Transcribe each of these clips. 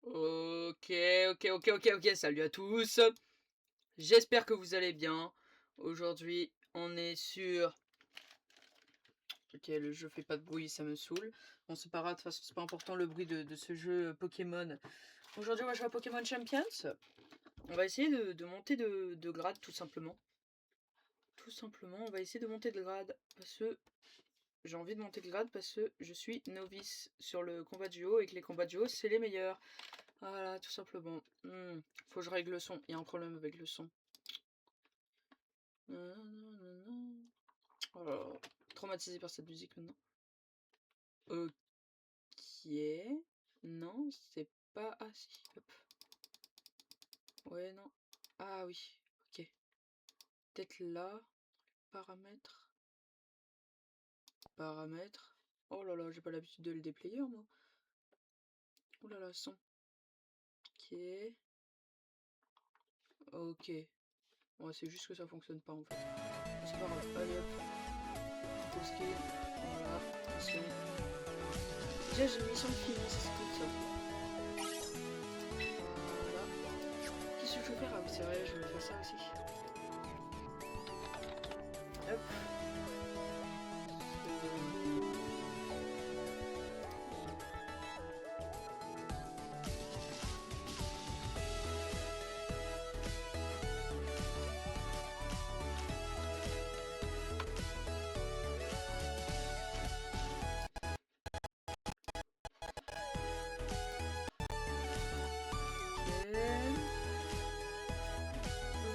Ok, ok, salut à tous. J'espère que vous allez bien. Aujourd'hui, on est sur... Ok, le jeu fait pas de bruit, ça me saoule. Bon, c'est pas grave, de toute façon, c'est pas important le bruit de ce jeu Pokémon. Aujourd'hui, on va jouer à Pokémon Champions. On va essayer de monter de grade, tout simplement. Tout simplement, on va essayer de monter de grade. Parce que j'ai envie de monter de grade parce que je suis novice sur le combat duo et que les combats duo, c'est les meilleurs. Voilà, tout simplement. Faut que je règle le son. Il y a un problème avec le son. Oh là là, traumatisé par cette musique maintenant. Ok. Non, c'est pas... Ah si, hop. Ouais, non. Ah oui, ok. Peut-être là. Paramètres. Paramètres. Oh là là, j'ai pas l'habitude de le déplayer, moi. Oh là là, son. Ok. Ok. Ouais, c'est juste que ça fonctionne pas en fait. C'est pas grave. Allez hop. Ok. Voilà. Attention. Déjà, j'ai une mission de finir, c'est comme ça. Voilà. Qu'est-ce que je veux faire? Ah oui, c'est vrai, je vais faire ça aussi. Hop. Ok.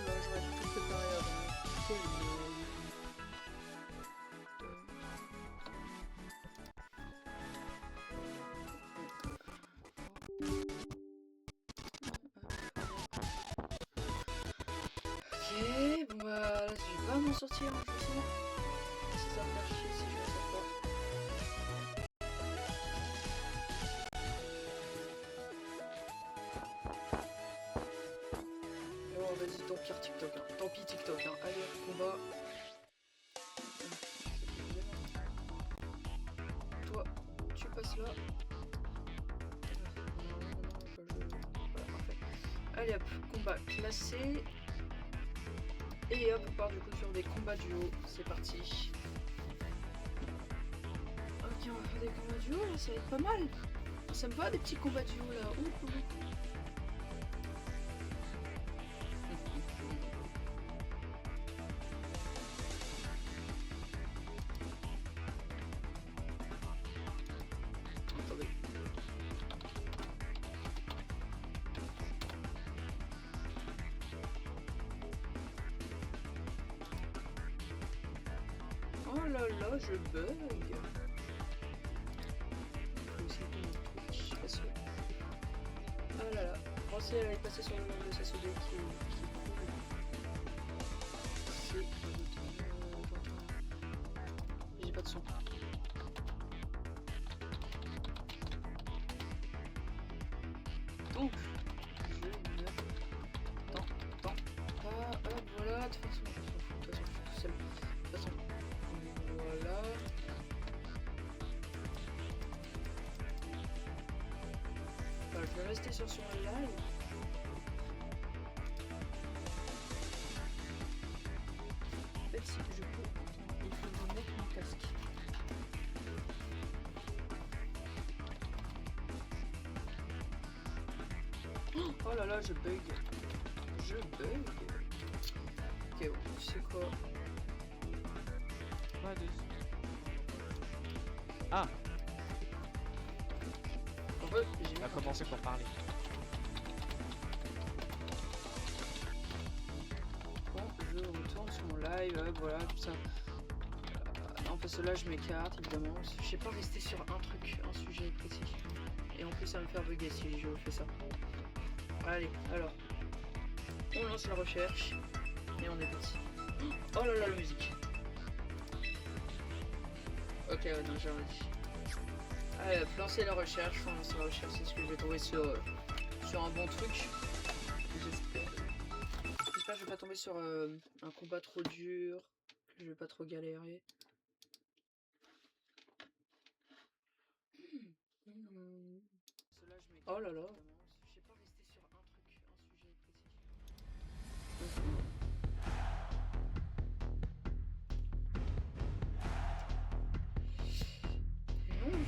Là, j'aurais dû tout préparer avant. Quel nul. Ok, bon bah là, je vais pas m'en sortir, hein, je sens. Ça va me faire chier si je m'en sors pas. Oh, vas-y, tant pis TikTok, hein. Tant pis TikTok, hein. Allez, combat. Toi, tu passes là. Voilà, parfait. Allez hop, combat classé. Et hop, on part du coup sur des combats duo. C'est parti. Ok, on va faire des combats duo là, ça va être pas mal. Ça me va des petits combats duo là. Ouh. Attendez. Oh là là, je bug. Oh là là. Pensez à aller passer sur le nom de SSD qui est cool. C'est... J'ai pas de son. Donc, je ne t'entends pas. Hop, voilà. De toute façon, on s'en fout. De toute façon, je suis tout seul. De toute façon, voilà. Enfin, je vais rester sur son live. En fait, si je peux, il faut que je mette mon casque. Oh là là, je bug. Je bug. Ok, bon, tu sais quoi? Pas de... Ah, En fait, j'ai on va commencer pour parler. Bon, je retourne sur mon live, voilà, tout ça. Non, parce que là, je m'écarte, évidemment. Je sais pas rester sur un truc, un sujet précis. Et en plus, ça va me faire bugger si je fais ça. Allez, alors. On lance la recherche. Et on est parti. Oh là là, la musique. Ok, non, j'ai rien dit. Allez, lancer la recherche. On lance la recherche, c'est ce que je vais trouver sur un bon truc. J'espère. J'espère que je vais pas tomber sur un combat trop dur. Que je vais pas trop galérer. Oh là là.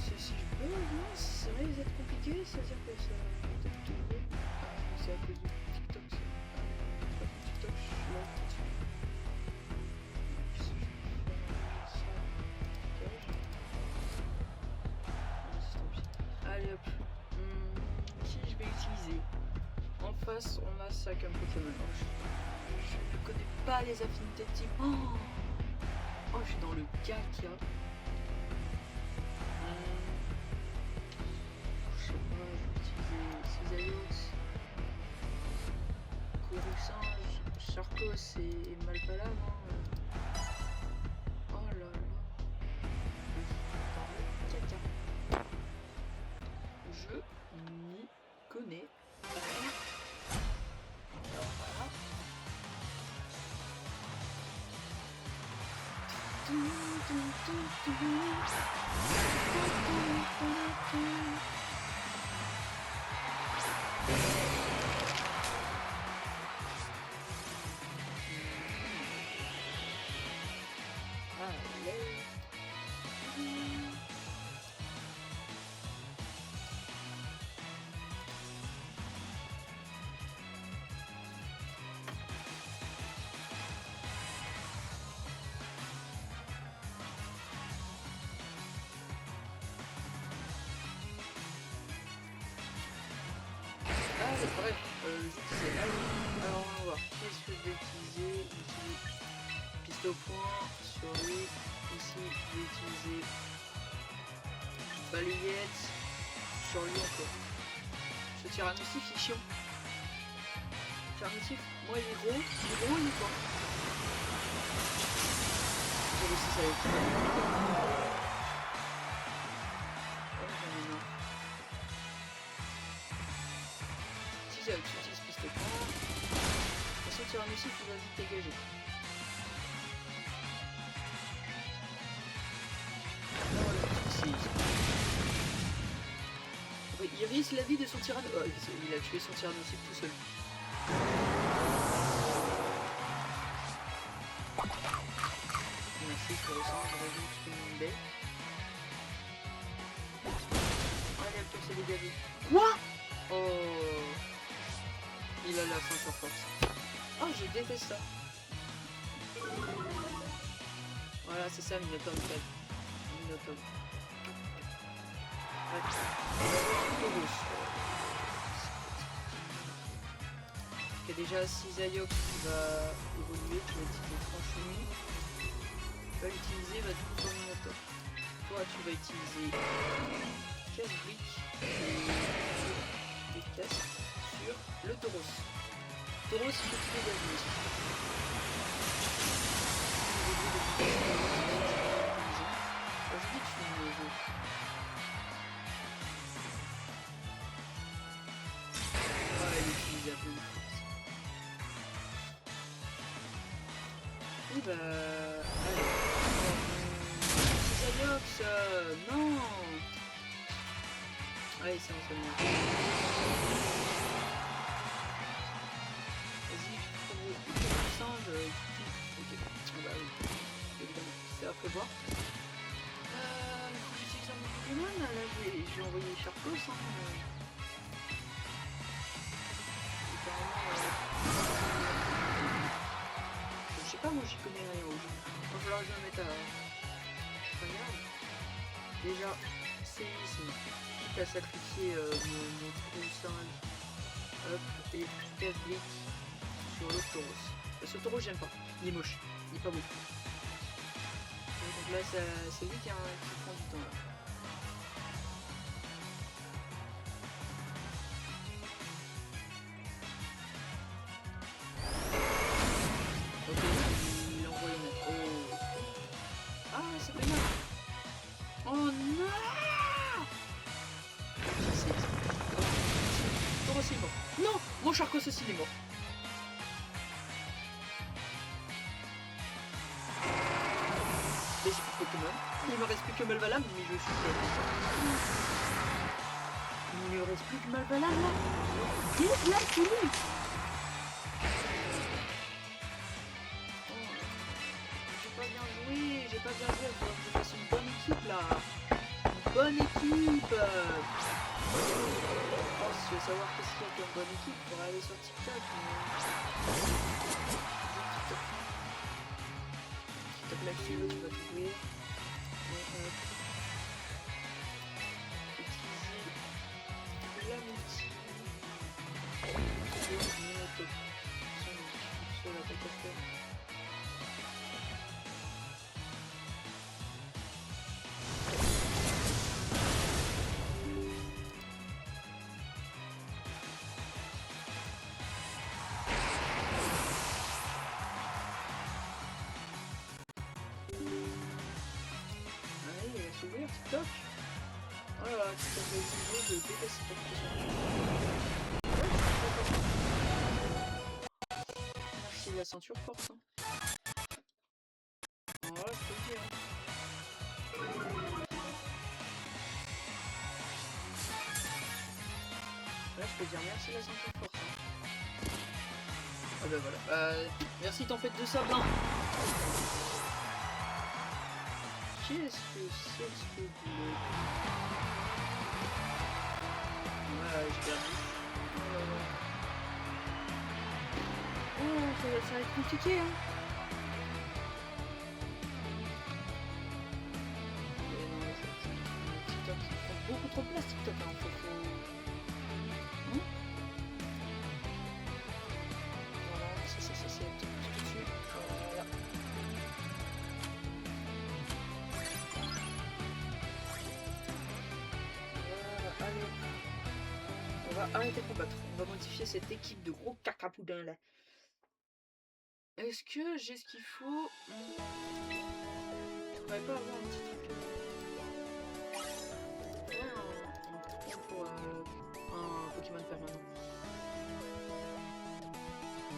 si je peux, non, c'est vrai, les être compliqué, c'est-à-dire que ça peut-être tomber. C'est à cause de TikTok, ça. Pas de TikTok, je suis là, continue. Si je peux faire ça, dégage. Vas-y, tant pis. Allez hop. Qui je vais utiliser? En face, on a ça comme Pokémon. Je ne connais pas les affinités de type. Oh, je suis dans le caca. Je sais pas, je vais utiliser Cisaillux, Coruscant, Charcos et Malpalam. Oh là là. Dans le caca. Je n'y connais rien. Alors voilà. Bref, c'est là. Alors on va voir. Qu'est-ce que je vais utiliser? Ici, piste au point sur lui. Ici, je vais utiliser balayette sur lui encore. Ce tyrannosif il est chiant. Tyrannosif, moi il est gros, il est fort. J'avais aussi ça avec tu utilises piste au point. De toute façon, tyrannosif il va vite dégager. Il risque la vie de son tyrannosif. Oh, il a tué son tyrannosif tout seul. Merci, je ressens, j'aurais vu que c'était une baie. Allez, hop, c'est dégagé. Quoi? Oh, il a la fin sur force. Oh, je déteste ça. Voilà, c'est ça, Minotaur. Minotaur. Il y a déjà Cisaillux qui va évoluer, qui va utiliser Franchement. Tu vas l'utiliser, va du coup sur Minotaur. Toi, tu vas utiliser casse-brique et des casques sur le Tauros. Tauros, il faut tuer d'avenir. Je dis que je suis le jeu. Oui bah... Allez. Cisaillux, non. Allez, c'est bon, c'est bon. Vas-y, pour singe, ok. Ah bah oui, évidemment, c'est à prévoir. Faut que j'utilise un Pokémon, là, je vais envoyer Charcos, je sais pas, moi j'y connais rien au jeu. Il va falloir que je me mette à... Regarde. Déjà, séisme. Quitte à sacrifier mon trou singe. Hop, et casse-brique sur le Tauros. Ce Tauros, j'aime pas. Il est moche. Il est pas beau. Donc là, c'est lui qui prend du temps là. Non, mon Charcos aussi il est mort. Mais j'ai plus de Pokémon. Il me reste plus que Malvalam, mais je suis dead. Il me reste plus que Malvalam là. Qu'est-ce là, c'est lui? J'ai pas bien joué, il faut que je fasse une bonne équipe là. bonne équipe. Oh, si tu veux savoir qu'est-ce qu'il y a comme bonne équipe, il faudra aller sur TikTok. TikTok Live Studio, tu vas trouver. Utiliser l'amitié. Sur la plateforme. Allez, s'ouvrir TikTok. Oh là là, TikTok Live Studio, je déteste cette application. Merci la ceinture forte. Hein. Voilà, je peux le dire. Là, je peux dire merci la ceinture forte. Hein. Ah bah voilà. Merci tempête de sable. Hein. Qu'est-ce que c'est ce boulot? Ouais, j'ai perdu. Oh, ça va être compliqué, hein. TikTok, il prend beaucoup trop de place, TikTok, hein. Faut... Hein? Voilà, c'est tout dessus. Voilà. Voilà, allez. On va arrêter de combattre. On va modifier cette équipe de gros cacapoudins là. Est-ce que j'ai ce qu'il faut? Je pourrais pas avoir un petit truc. Pour un Pokémon permanent.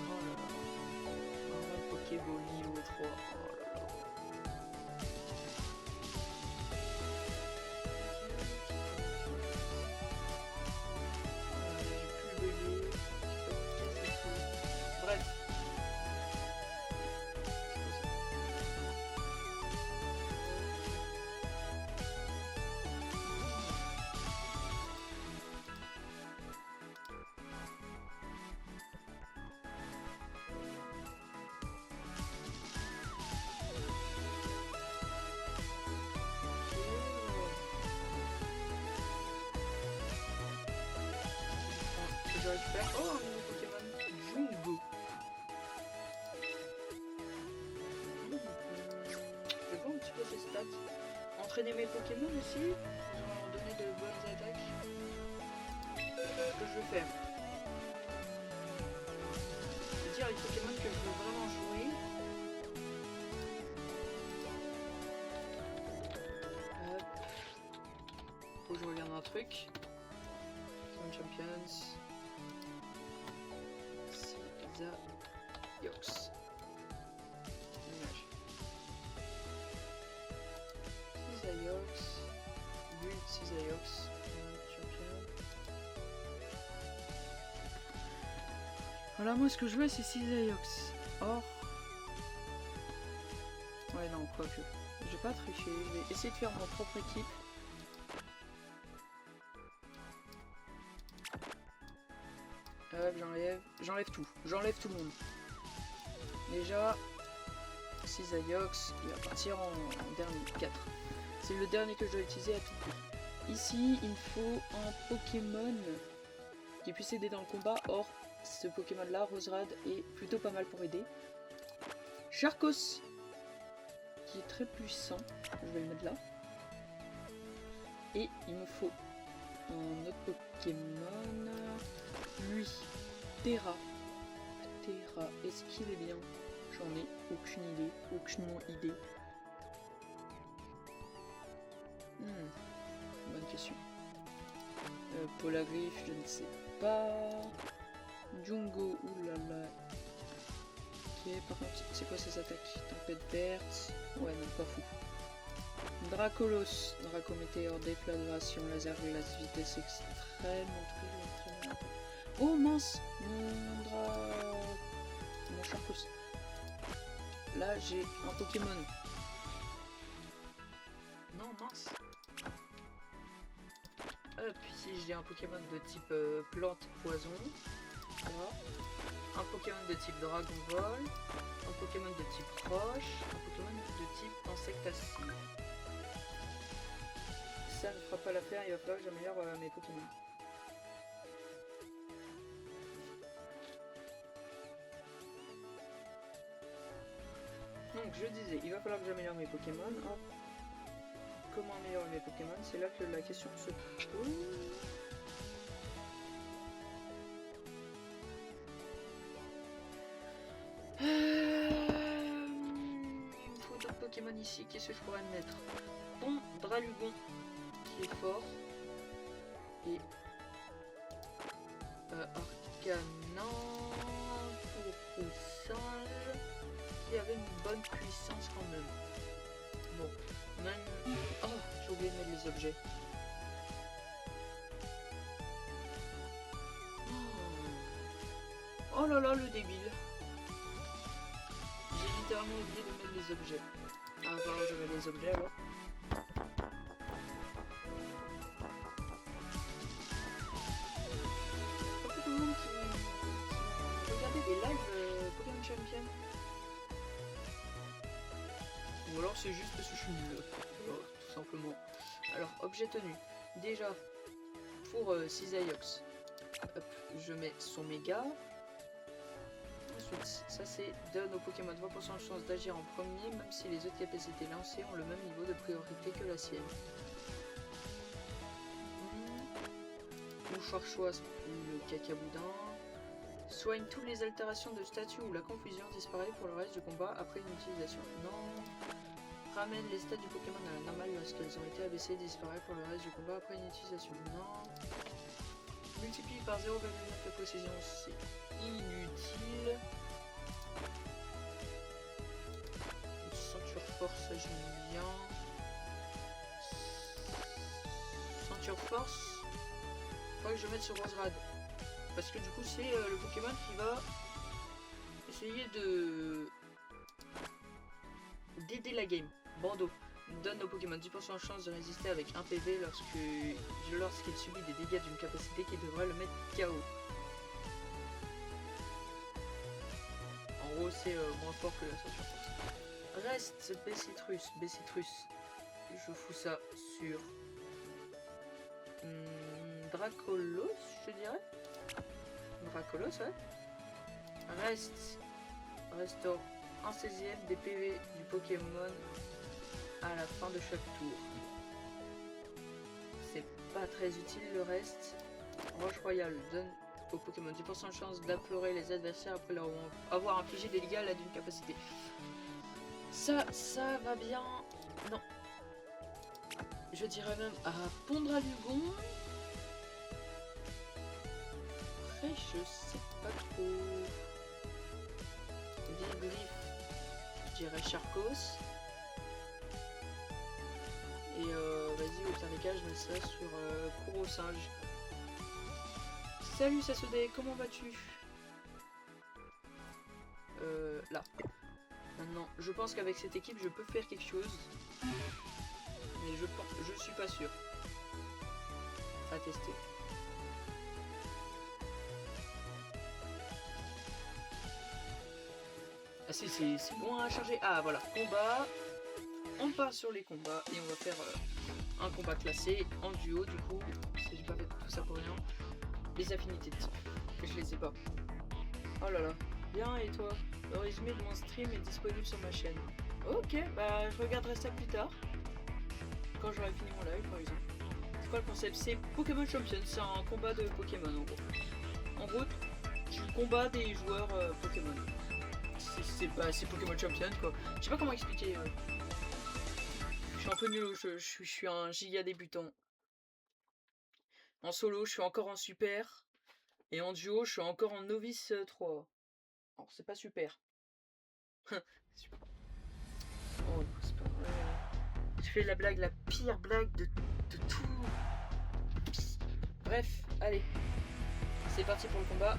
Oh là là. Un Pokéball niveau 3. Oh là là. J'ai plus le bébé. Bref. Je récupère. Oh, un nouveau Pokémon. Jungo. Je vais voir un petit peu ses stats. Entraîner mes Pokémon aussi. Ils vont leur donner de bonnes attaques. C'est ce que je veux faire. Je veux dire les Pokémon que je veux vraiment jouer. Hop. Faut que je regarde un truc. Champions. Cisaillux. Image. Cisaillux. Build Cisaillux. Champion. Voilà, moi ce que je veux c'est Cisaillux. Or. Ouais, non, quoique. Je vais pas tricher. Je vais essayer de faire mon propre équipe. Hop, j'enlève tout. J'enlève tout le monde. Déjà, Cisaillux, il va partir en dernier, 4. C'est le dernier que je dois utiliser à tout prix. Ici, il me faut un Pokémon qui puisse aider dans le combat. Or, ce Pokémon-là, Roserade, est plutôt pas mal pour aider. Charcos, qui est très puissant. Je vais le mettre là. Et il me faut un autre Pokémon. Lui, Terra. Terra, est-ce qu'il est bien? J'en ai aucune idée, aucunement idée. Bonne question. Polagriff, je ne sais pas. Jungo, oulala. Ok, par contre, c'est quoi ces attaques? Tempête verte. Ouais, non, pas fou. Dracolos, Dracométéore, déflagration, laser glace, vitesse extrême. Oh mince, mon Charcos. Là j'ai un Pokémon. Non mince. Hop, ici j'ai un Pokémon de type plante poison. Voilà. Un Pokémon de type Dragon Ball. Un Pokémon de type roche. Un Pokémon de type insectacide. Ça ne fera pas l'affaire, il va falloir que j'améliore mes Pokémon. Donc je disais, il va falloir que j'améliore mes Pokémon. Hop. Comment améliorer mes Pokémon? C'est là que la question se pose. Il me faut d'autres Pokémon ici. Qu'est-ce que je pourrais mettre? Bon, Dralugon qui est fort. Et Arcanan pour singe qui avait une bonne puissance quand même. Bon, même... Oh, j'ai oublié de mettre les objets. Oh là là, le débile. J'ai littéralement oublié de mettre les objets. Ah, bah, je mets les objets alors. Pas tout le monde qui regardait des lives Pokémon Champion. Ou alors c'est juste parce que je suis nul. Voilà, tout simplement. Alors, objet tenu. Déjà, pour Cisaiox, je mets son méga. Ensuite, ça c'est donne au Pokémon 20% de chance d'agir en premier, même si les autres capacités lancées ont le même niveau de priorité que la sienne. Mouchoir choix, le cacaboudin. Soigne toutes les altérations de statut ou la confusion disparaît pour le reste du combat après une utilisation. Non. Ramène les stats du Pokémon à la normale lorsqu'elles ont été abaissées et disparaît pour le reste du combat après une utilisation. Non. Multiplie par 0,9 la précision, c'est inutile. Ceinture force, ça j'aime bien. Ceinture force, faudrait que je mette sur Roserad. Parce que du coup c'est le Pokémon qui va essayer de d'aider la game. Bandeau. Donne au Pokémon 10% de chance de résister avec 1 PV lorsqu'il subit des dégâts d'une capacité qui devrait le mettre KO. En gros c'est moins fort que la ceinture force. Reste Bessitrus. Bessitrus. Je fous ça sur Dracolos, je dirais. Dracolos, ouais. Restaure 1/16 des PV du Pokémon à la fin de chaque tour. C'est pas très utile le reste. Roche Royale donne au Pokémon 10% de chance d'implorer les adversaires après leur avoir infligé des dégâts à l'aide d'une capacité. Ça va bien. Non. Je dirais même à Pondralugon. Après, je sais pas trop. Vivriff, je dirais Charcos. Et vas-y, au pire des cas, je mets ça sur Couro Singe. Salut Sasodé, comment vas-tu? Là. Maintenant, je pense qu'avec cette équipe, je peux faire quelque chose. Mais je suis pas sûr. À tester. Ah si, c'est loin à charger. Ah voilà, combat. On part sur les combats et on va faire un combat classé en duo du coup. J'ai pas fait tout ça pour rien. Les affinités de type. Je les ai pas. Oh là là. Bien, et toi? Le résumé de mon stream est disponible sur ma chaîne. Ok, bah je regarderai ça plus tard. Quand j'aurai fini mon live par exemple. C'est quoi le concept? C'est Pokémon Champion, c'est un combat de Pokémon en gros. En gros, tu combats des joueurs Pokémon. C'est Pokémon Champion quoi. Je sais pas comment expliquer. Je suis un peu nul, je suis un giga débutant. En solo, je suis encore en super. Et en duo, je suis encore en novice 3. Alors, c'est pas super. Oh, c'est pas vrai. Je fais la blague, la pire blague de tout. Bref, allez. C'est parti pour le combat.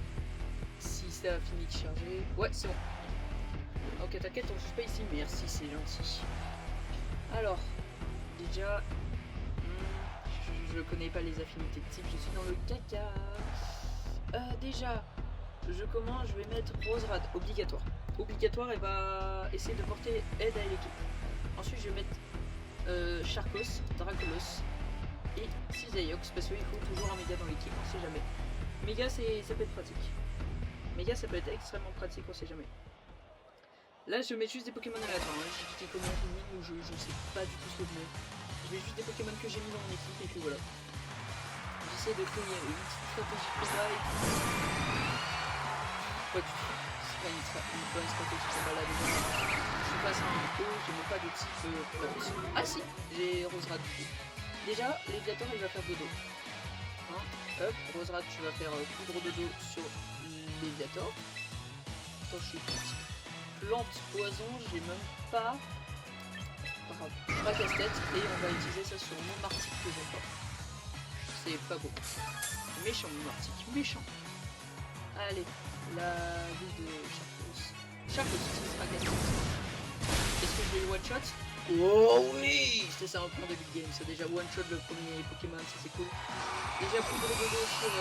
Si ça a fini de charger. Ouais, c'est bon. Ok, t'inquiète, on touche pas ici. Merci, c'est gentil. Alors, déjà, je connais pas les affinités de type, je suis dans le caca. Déjà, je vais mettre Roserad, obligatoire. Obligatoire, elle va essayer de porter aide à l'équipe. Ensuite, je vais mettre Sharkos, Dracolos et Cisaiox, parce qu'il faut toujours un méga dans l'équipe, on sait jamais. Méga, ça peut être pratique. Méga, ça peut être extrêmement pratique, on sait jamais. Là, je mets juste des Pokémon aléatoires. Hein. J'ai combien de lignes où je sais pas du tout ce que je mets. Je mets juste des Pokémon que j'ai mis dans mon équipe et puis voilà. J'essaie de créer une petite stratégie de combat et tout. Pas du tout. C'est pas une bonne stratégie de combat là déjà. Je passe à un peu, je mets pas de type plante. Ah si, j'ai Roserad du coup. Déjà, Léviator il va faire dodo. Hein, hop, Roserad tu vas faire poudre de dos sur Léviator. Attends, je suis petit. Plante poison, j'ai même pas. Pas casse-tête et on va utiliser ça sur mon Martic que j'aime pas. C'est pas beau. Méchant mon Martic, méchant. Allez, la vie de Sharkos. Sharkos, ce sera casse-tête. Est-ce que je vais le one shot? Oh oui! C'était ça un point de début de game, c'est déjà one shot le premier Pokémon, ça c'est cool. Déjà poudre de dos sur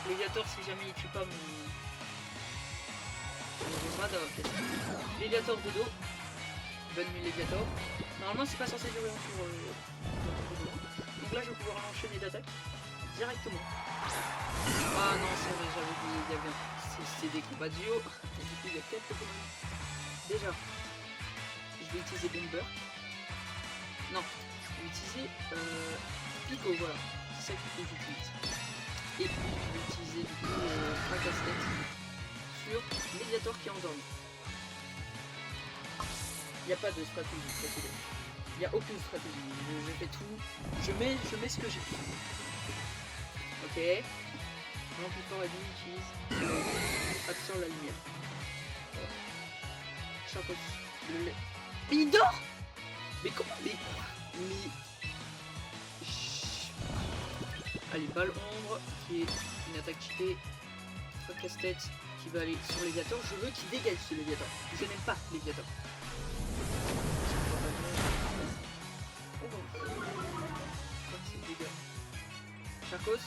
Léviator si jamais il tue pas mon. Léviator dodo. Bonne nuit Léviator. Normalement c'est pas censé durer sur donc là je vais pouvoir l'enchaîner d'attaque directement. Ah non c'est vrai, j'avais dit il y avait c'est des combats duo. Et du coup il y a 4 Pokémon. Déjà je vais utiliser Bomber. Non, je vais utiliser Pico, voilà. C'est ça qu'il faut que j'utilise. Et puis je vais utiliser du coup Fracasse-tête sur Léviator qui est endormi. Il n'y a pas de stratégie précédente. Il n'y a aucune stratégie. Je fais tout. Je mets ce que j'ai. Ok. L'amplifiant et utilise absorbe la lumière. Sharkos. Mais il dort. Mais comment? Mais. Allez, balle ombre qui est une attaque cheatée. Casse-tête qui va aller sur Léviator. Je veux qu'il dégage ce Léviator. Je n'aime pas Léviator. Sharkos.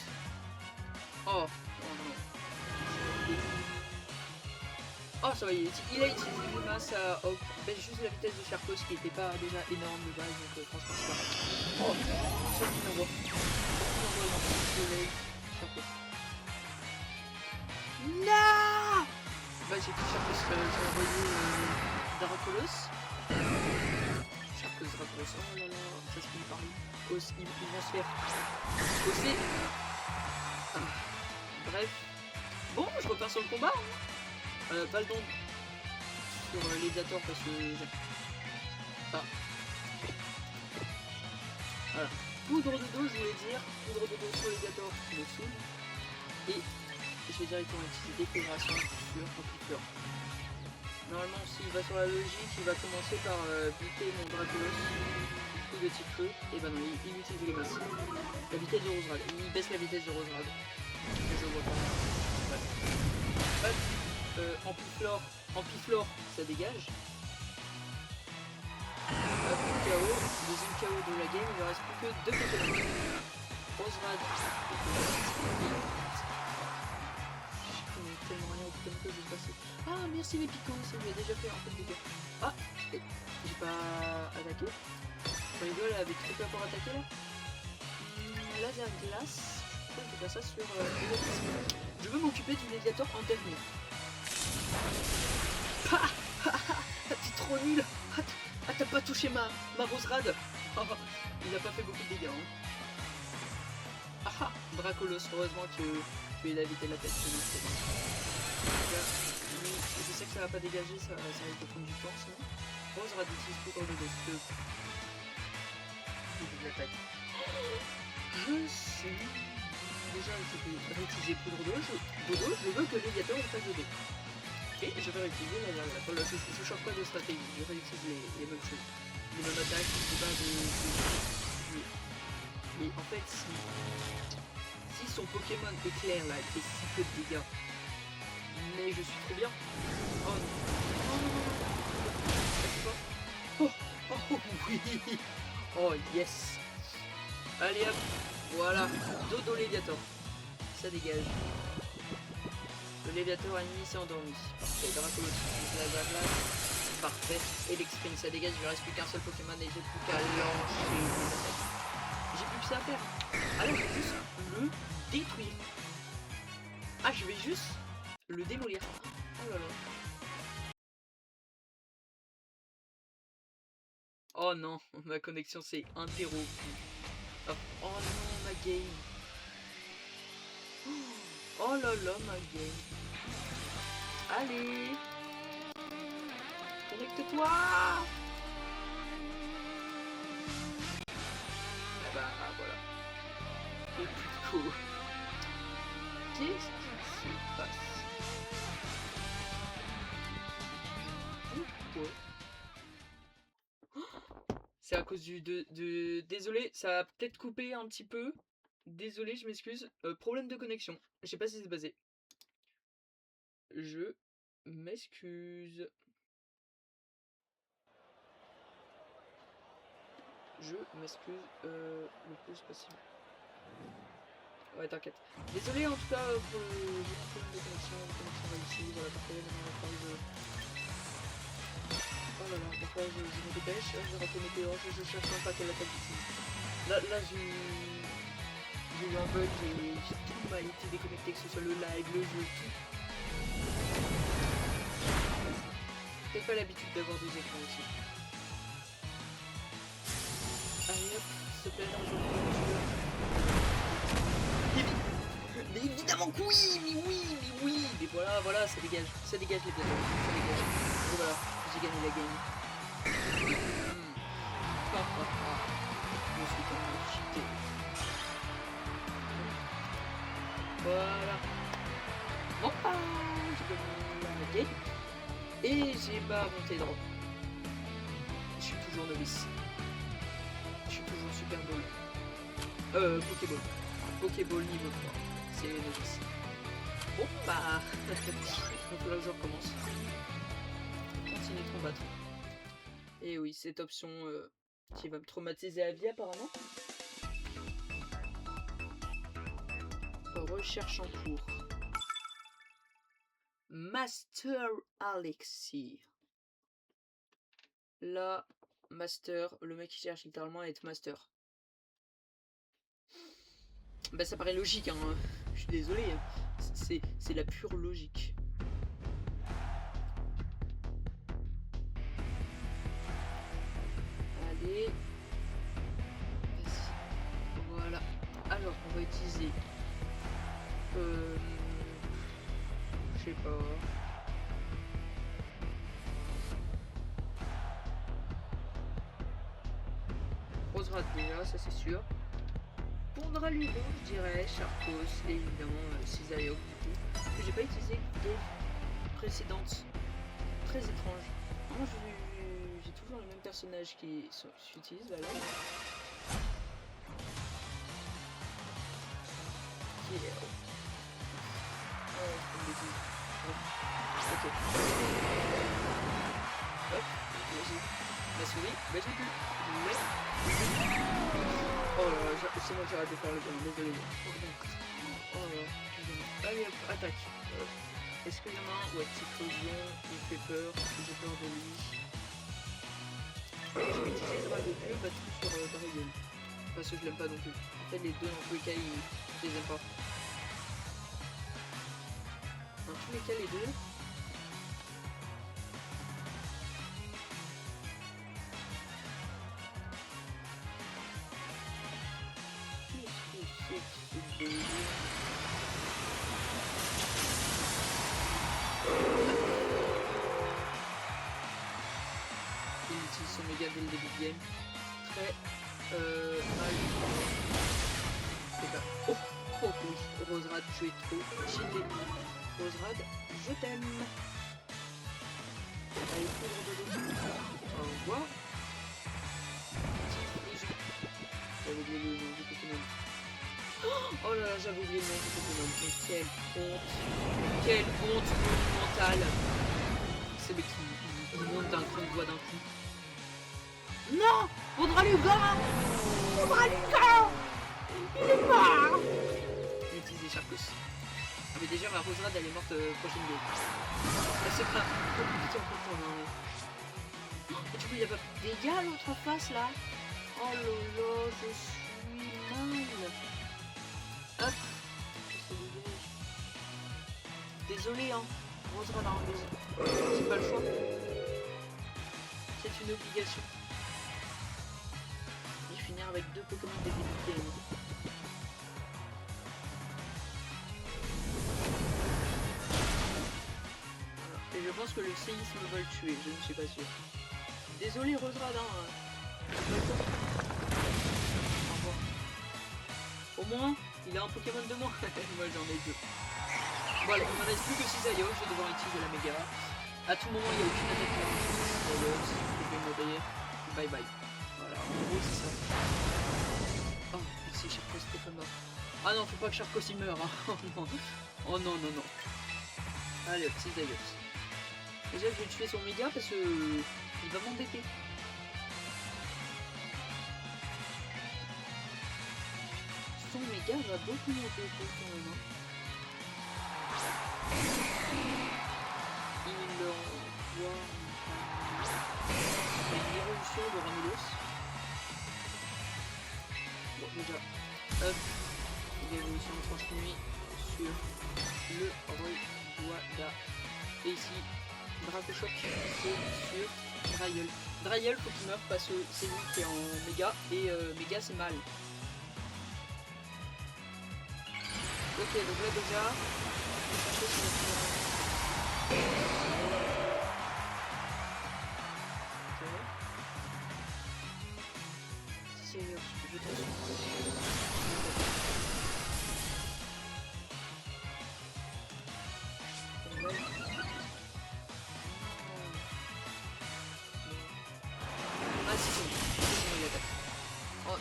Oh, non. Oh, ça va, il a utilisé une masse à baisse juste la vitesse de Sharkos qui n'était pas déjà énorme de base, donc franchement c'est pas mal. Oh, ça qui m'envoie. Sharkos. Non. Bah j'ai pris Sharkos, j'ai envoyé Dracolos. Sharkos, Dracolos, oh là là, ça se finit par lui. Ils vont se faire aussi. Ah. Bref. Bon, je repars sur le combat. Hein. Pas le don sur Léviator parce que j'aime. Ah. Voilà. Poudre de dos, je voulais dire. Poudre de dos sur Léviator qui me saoule. Et je vais directement utiliser déflagration sur Amplifleur. Normalement, s'il va sur la logique, il va commencer par buter mon Dracolos. De type feu, et bah non, il utilise les masses. La vitesse de Roserad, il baisse la vitesse de Roserad. Je vois pas. Bref. Ampiflore, ça dégage. KO, deuxième KO de la game, il ne reste plus que 2 Pokémon. Roserad. Je connais tellement rien au Pokémon que je vais passer. Ah merci les picots, ça lui a déjà fait un peu de dégâts. Ah, j'ai pas attaqué. Je rigole, elle avait trop peur pour attaquer là. Laser glace. Je crois que je vais faire ça sur je veux m'occuper du Léviator en dernier. T'es trop nul. Ah t'as pas touché ma Roserad. Il a pas fait beaucoup de dégâts. Hein. Ah Dracolos, heureusement que il a évité la tête. Je sais que ça va pas dégager, ça va être prendre du temps sinon. Roserad utilise tout dans le dos. L'attaque. Je sais. Déjà, je vais réutiliser poudre de dodo. Je veux que Léviator fasse dodo. Et je vais réutiliser la dernière. Voilà, je ne change pas de stratégie. Je réutilise les mêmes choses. Les mêmes attaques. Je ne sais pas de. Mais en fait, si son Pokémon éclair là, il fait si peu de dégâts. Mais je suis trop bien. Oh non. Oh oui. Oh yes. Allez hop, voilà, dodo Léviator. Ça dégage. Le Léviator ennemi s'est endormi. Et Draco utilise la glace. Parfait. Et l'exprime, ça dégage. Il ne reste plus qu'un seul Pokémon et j'ai plus qu'à lancer les attaques. J'ai plus que ça à faire. Alors je vais juste le détruire. Ah, je vais juste le démolir. Oh là là. Oh non, ma connexion s'est interrompue. Oh non, ma game. Oh là là, ma game. Allez, connecte-toi. Ah bah voilà. Et plutôt. Qu'est-ce qui se passe? Pourquoi? C'est à cause Désolé, ça a peut-être coupé un petit peu. Désolé, je m'excuse. Problème de connexion. Je sais pas si c'est basé. Je m'excuse. Je m'excuse le plus possible. Ouais, t'inquiète. Désolé en tout cas pour le problème de connexion. La connexion réussie. Voilà, parfait. Maintenant, oh là là, parfois je me dépêche. Je rappelle Météor. Je cherche même pas quelle attaque j'utilise. Là j'ai eu un bug et tout m'a été déconnecté, que ce soit le live, le jeu, tout. Peut-être pas l'habitude d'avoir deux écrans aussi. Allez hop, s'il te plaît, dans le mais évidemment que oui, mais voilà, ça dégage les biatons, ça dégage. Et voilà, j'ai gagné la game. Je suis tellement cheaté. Voilà. Bon, j'ai gagné la game. Et j'ai pas monté drop. Je suis toujours novice. Je suis toujours super ball. Pokéball. Pokéball niveau 3. C'est novice. Bon bah. Donc là je recommence. Continuer de combattre. Et oui, cette option qui va me traumatiser à vie apparemment. Recherche en cours. Master Alexir. Là, Master, le mec qui cherche littéralement à être Master. Bah ça paraît logique, hein. Je suis désolé. C'est la pure logique. Allez. Vas-y. Voilà. Alors, on va utiliser... je sais pas... Roserad déjà, ça c'est sûr. Pondraludo, je dirais, Charcos, et évidemment Cisaillok du coup, que j'ai pas utilisé des précédentes. Très étrange. Moi j'ai toujours les mêmes personnages qui s'utilisent là. Qui est... Ok. Hop, vas-y. Ma souris, bah j'ai plus. Oh là là, c'est moi qui arrête de faire le game, désolé. Oh là là, allez hop, attaque. Est-ce qu'il y en a un? Ouais, Typhlosion, il fait peur, j'ai peur de lui. Je vais utiliser Dragon Dieu battu sur Dragon. Parce que je l'aime pas non plus. En fait, les deux, dans tous les cas, je les aime pas. Dans tous les cas, les deux. Il utilise son méga dès le début de game. Très mal. Et bah, oh oui, Roserad, tu es trop cheaté. Roserad, je t'aime. Allez, poudre de l'eau. Au revoir. J'avais oublié le nom du Pokémon. Oh là là, j'avais oublié le nom du Pokémon. Mais quelle honte monumentale. C'est le qui monte d'un coup, il voit d'un coup. Non, Pondraludo, Pondraludo. Il est mort. On utilise des Charcos. Ah mais déjà ma Roserade elle est morte prochaine game. C'est pas compliqué en contre hein. Et du coup il n'y a pas plus de dégâts l'autre face là. Oh lolo, je suis mal. Hop. Désolé hein. Roserade a un baiser. C'est pas le choix. C'est une obligation. Et finir avec 2 Pokémon de début de game. Et je pense que le séisme va le tuer, je ne suis pas sûr. Désolé Roserade hein. Au revoir. Au moins, il a un Pokémon de moins. Moi j'en ai 2. Voilà, il me reste plus que 6 Ayo, je vais devoir utiliser la méga. A tout moment, il n'y a aucune attaque qui va marcher sur 6 Ayo, si je vais mourir. Bye bye. Voilà, en gros c'est ça. Oh, si Charcos c'était pas mort. Ah non, faut pas que Charcos il meure. Hein. Oh non. Oh non, non, non. Allez hop, 6 Ayo. Déjà je vais tuer son méga parce que il va m'embêter. Son méga va beaucoup m'embêter quand même. Hein. Il envoie une évolution de Ramelos. Bon déjà, hop, une évolution transmise sur le Rewada. Et ici, Dracochoc, c'est sur Drayeul. Drayeul, faut qu'il meure parce que c'est lui qui est en méga, et méga c'est mal. Ok, donc là déjà, je vais chercher sur le c'est... je tombe sur ah si c'est bon, il attaque. Oh.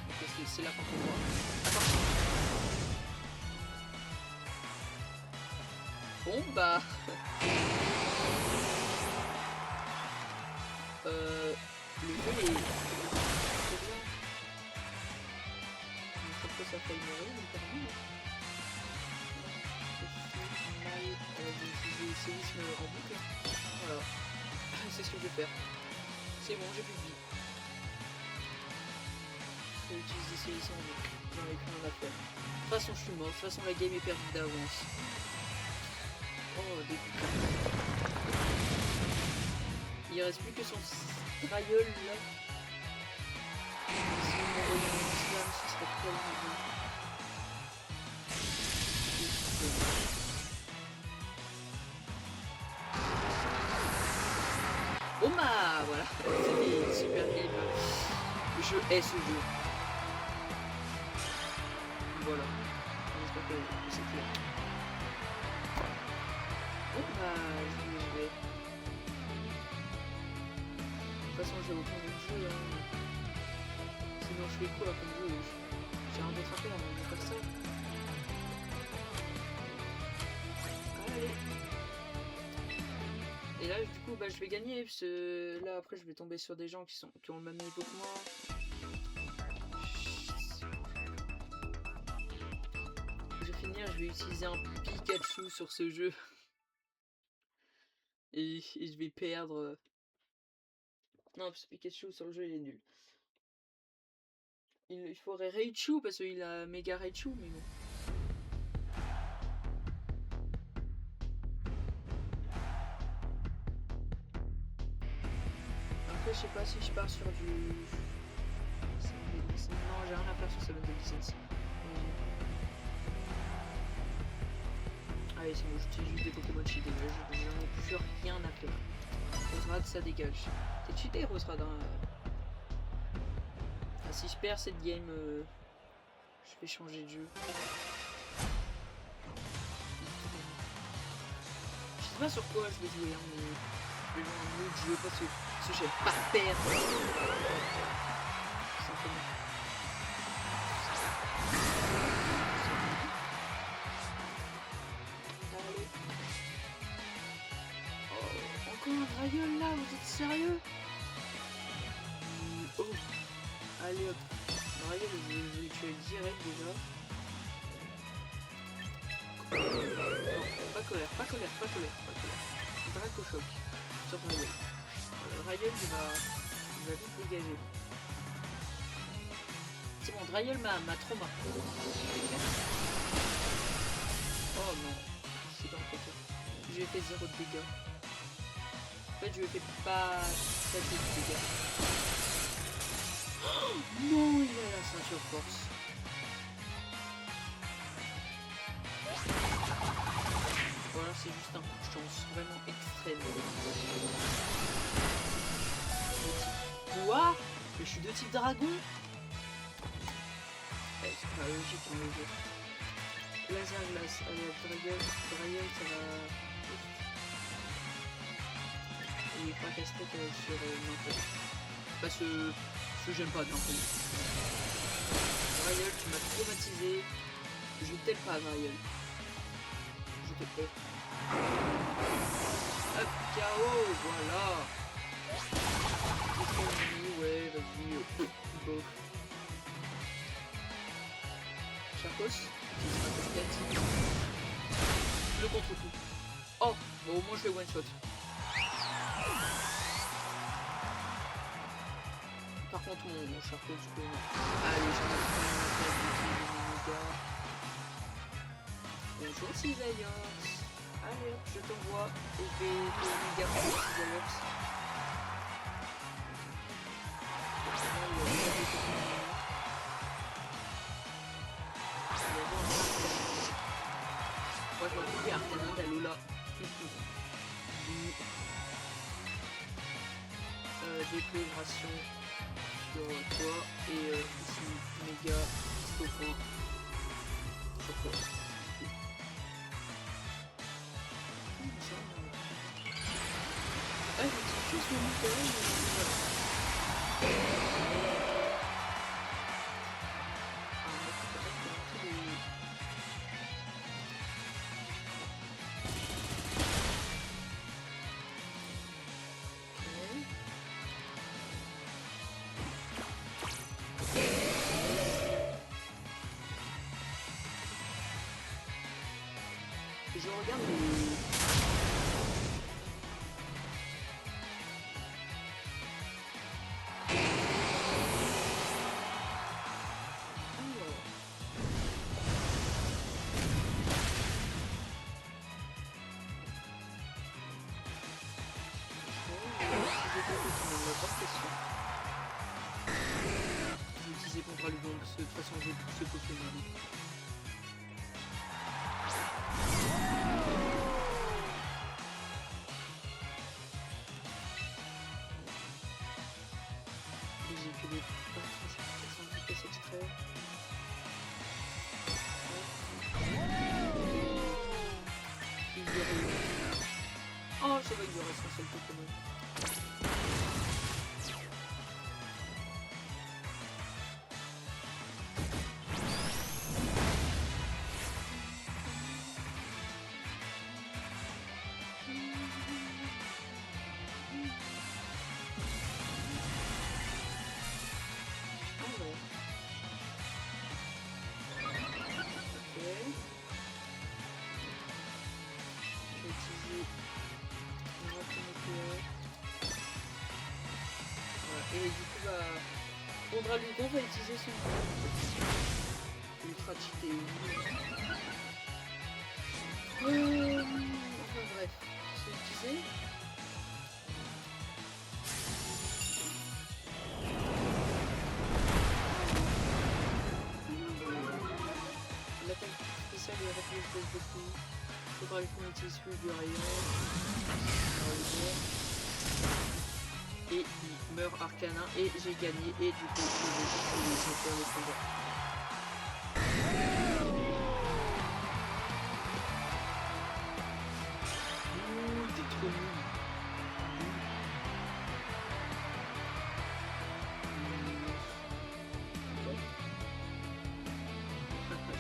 Ok, c'est la fin pour moi. Attention. Bon bah... le jeu est... très bien. Sauf que ça fait mourir, mais termine. Mal d'utiliser séisme en boucle. Voilà. C'est ce que je vais faire. C'est bon, j'ai plus de vie. Je vais utiliser séisme en boucle. J'en ai plus rien à faire. De toute façon, je suis mort. De toute façon, la game est perdue d'avance. Oh, dégoûtant. Il reste plus que son Drayeul là. Si on m'envoyait un slam, ce serait tellement bon. Oh ma voilà, c'était une super game. Je hais ce jeu. Voilà. J'espère que c'est clair. Oh bah je vais. De toute façon j'ai aucun autre jeu hein. Sinon je fais quoi comme jeu? J'ai un autre à faire, mais je vais faire ça. Allez. Et là du coup bah je vais gagner parce que là après je vais tomber sur des gens qui ont le même niveau que moi. Je vais finir, je vais utiliser un Pikachu sur ce jeu. Et je vais perdre. Non parce que Pikachu sur le jeu il est nul. Il faudrait Raichu parce qu'il a méga Raichu mais bon. Après je sais pas si je pars sur du... Non j'ai rien à faire sur Seven de licence. Allez c'est bon, j'utilise juste des Pokémon cheatés, j'en ai plus rien à faire. Roserade ça dégage. T'es cheaté Roserade hein. Ah, si je perds cette game, je vais changer de jeu. Je sais pas sur quoi je vais jouer, hein, mais je vais jouer un autre jeu parce que j'aime pas perdre. Simplement. Allez. Oh, encore un Drayeul là, vous êtes sérieux? Oh. Allez hop. Dragon, je vais le tuer direct déjà. Non, pas colère, pas colère, pas colère, pas colère. Draco choc sur Dragon. Dragon il va vite dégager. C'est bon, Dragon m'a trop marqué. Oh non, c'est dans le côté. Je lui ai fait 0 de dégâts. En fait, je lui ai fait pas 7 de dégâts. Oh non, il a la ceinture force. Voilà, c'est juste un coup de chance, vraiment extrême. Quoi? Mais je suis de type dragon? C'est pas logique en le jeu. Laser glace, allez hop, Dragon, ça va... Il est pas casse-tête sur Nintendo. Parce que j'aime pas Nintendo. Dragon, tu m'as traumatisé. Je t'aime pas, Dragon. Je te plaît. Hop, KO, voilà. Ouais, vas-y, bof. Charcos, qui sera casse-tête. Le contre-coup. Oh, bon, au moins je fais one shot. Par contre, mon Charcos, je peux. Allez, j'en ai fait un. Bonjour Cisaillons. Allez hop, je t'envoie et je vais te méga pour Cisaillons. Moi je m'en fous des Arcanin d'Alola. Déflagration sur toi et ici méga au point sur toi. Ah, je suis juste mon mouton. Je regarde les... Je vais utiliser contre lui donc de toute façon j'ai ce Pokémon. J'ai que des vitesse extrait. Oh, c'est vrai qu'il reste un seul Pokémon. Et du coup, bah, Pondralugon va utiliser son ultra cheaté. Enfin bref, ce que je disais. L'attaque spéciale est réfléchie beaucoup. Pondralugon utilise plus du rayon. Et il meurt Arcanin et j'ai gagné et du coup je vais faire le combat. Ouh, t'es trop nul.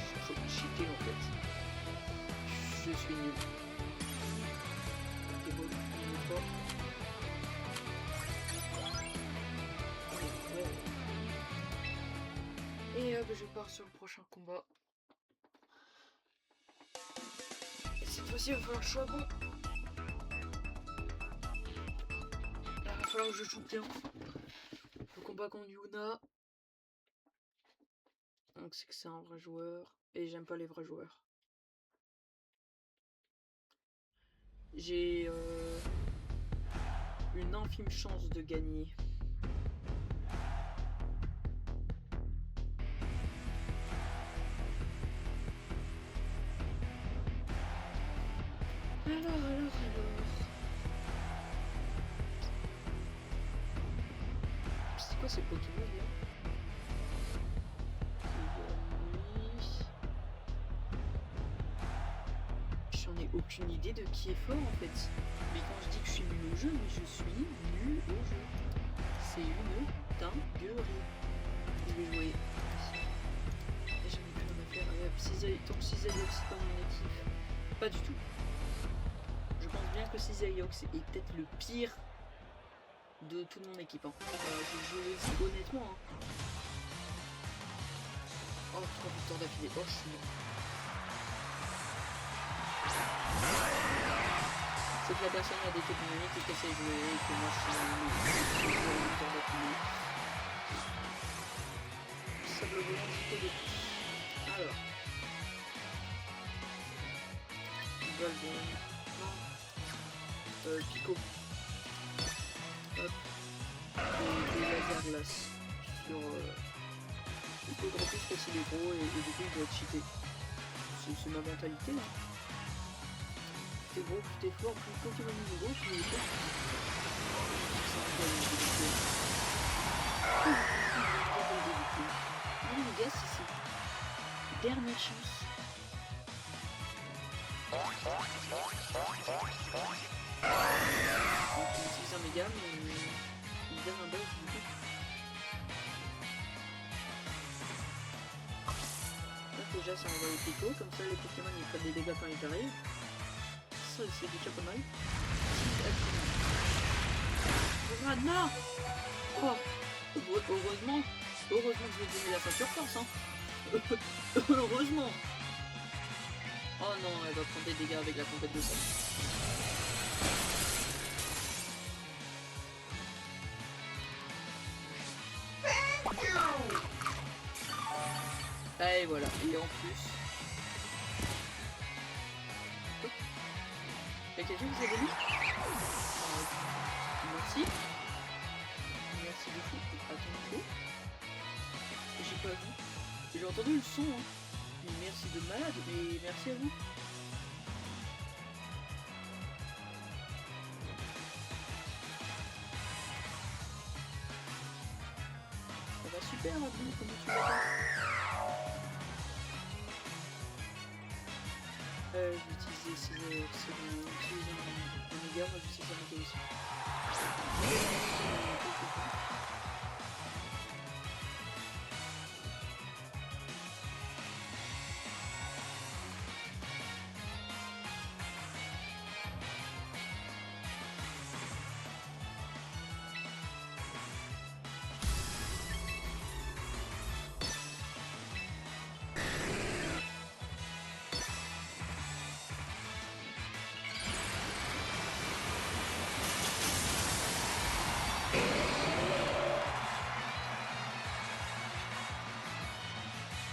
Je suis cheaté en fait. Je suis nul. T'es beau, il est fort. que je pars sur le prochain combat. Et cette fois-ci, il va falloir que je sois bon. Il va falloir que je joue bien. Le combat contre Yuna. Donc c'est que c'est un vrai joueur. Et j'aime pas les vrais joueurs. J'ai une infime chance de gagner. Alors. C'est quoi ces Pokémon là? J'en ai aucune idée de qui est fort en fait. Mais quand je dis que je suis nul au jeu, mais je suis nul au jeu. C'est une dinguerie. Je vais jouer. Et j'en ai plus rien à faire. Tant que Cisaillox c'est dans mon équipe. Pas du tout. Je pense bien que Cisaillox est peut-être le pire de toute mon équipe. Hein. Je le dis honnêtement. Hein. Oh, 3 victoires d'affilée. Oh, je suis mort. C'est que la personne a des techniques et qu'elle sait jouer et que moi je suis une victoire d'affilée. Sable volant, j'étais de plus. Alors. Golden. Non. Pico. Hop. Et laser glace. Sur. D'autant plus que c'est des gros et du coup il doit être cheaté. C'est ma mentalité là. Plus t'es gros, plus t'es fort, plus Pokémon niveau gros, plus il est fort. Allez les gars, c'est dernière chance. On utilise un méga mais il donne un bug du coup. Déjà ça envoie les picots, comme ça les Pokémon ils prennent des dégâts quand ils arrivent. Ça c'est déjà pas mal. Non. Oh. Heureusement que je vais donner la ceinture force hein. Heureusement. Oh non, elle va prendre des dégâts avec la tempête de sang. Et voilà, et en plus... Y'a quelqu'un qui vous a donné? Merci. Merci beaucoup. Attends, j'ai pas vu. J'ai entendu le son, hein. Mais merci de malade, mais merci à vous. Ça va super, Abdou, comment tu vas? Je vais utiliser un méga, moi je sais ça méga aussi.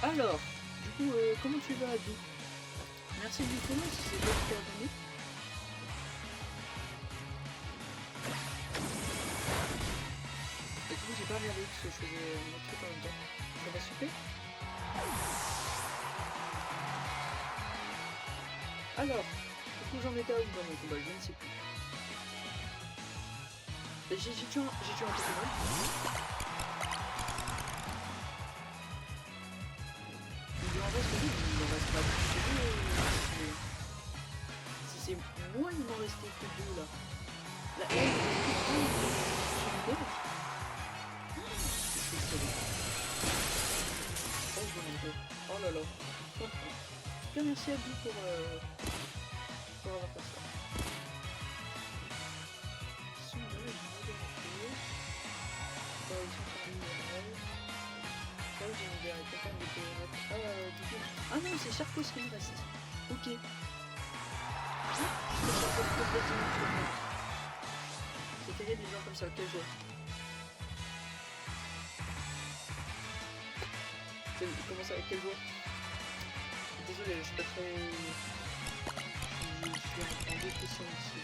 Alors, du coup, comment tu vas, Abdou? Merci du coup, si c'est toi qui t'as abonné. Et du coup, j'ai pas regardé parce que je faisais un autre truc en même temps. Ça va super. Alors, du coup, j'en étais à où dans mon combat? Je ne sais plus. J'ai tué un Pokémon. Il en reste deux, il en reste pas que deux. Si c'est moi, il m'en restait que deux là. Là, il m'en restait que deux. Oh là là. En tout cas, merci à vous pour avoir fait ça. Ils sont là, ils vont ils sont parmi les rêves. Là, j'ai libéré quelqu'un de c'est Charcos qui me reste. Ok. C'est terrible les gens comme ça, quel joueur. Comment ça, quel joueur? Désolé, je suis pas très... Je suis en dépression ici.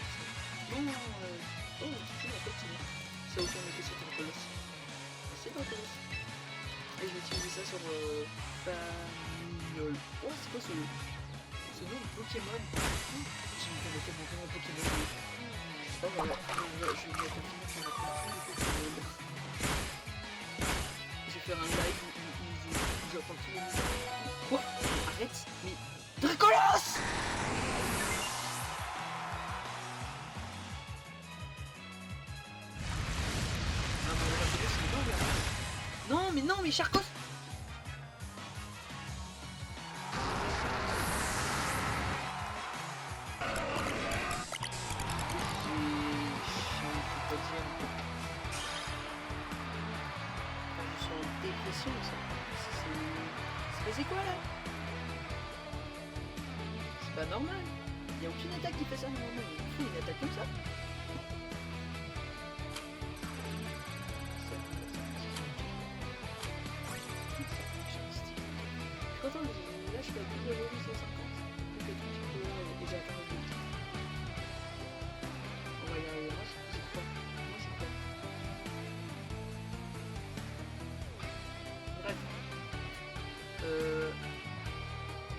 Non, oh, c'est la fait, ça aucun effet sur Colosse. C'est pas Colosse. Et je vais utiliser ça sur Famiol. Oh, c'est quoi ce nom de Pokémon? Je me connais tellement bien Pokémon. Oh voilà, je vais mettre un film sur la Pokémon. Je vais faire un live où j'apprends tous les mots. Quoi? Arrête, mais... Dracolos! Non, mais Charcos! Je suis en dépression, ça. C'est passé quoi là? C'est pas normal. Il y a aucune attaque qui fait ça normalement. Il une attaque comme ça. Attends, là je suis à plus de 150. Donc déjà atteint l'objectif. On va y arriver. Moi c'est quoi? Bref.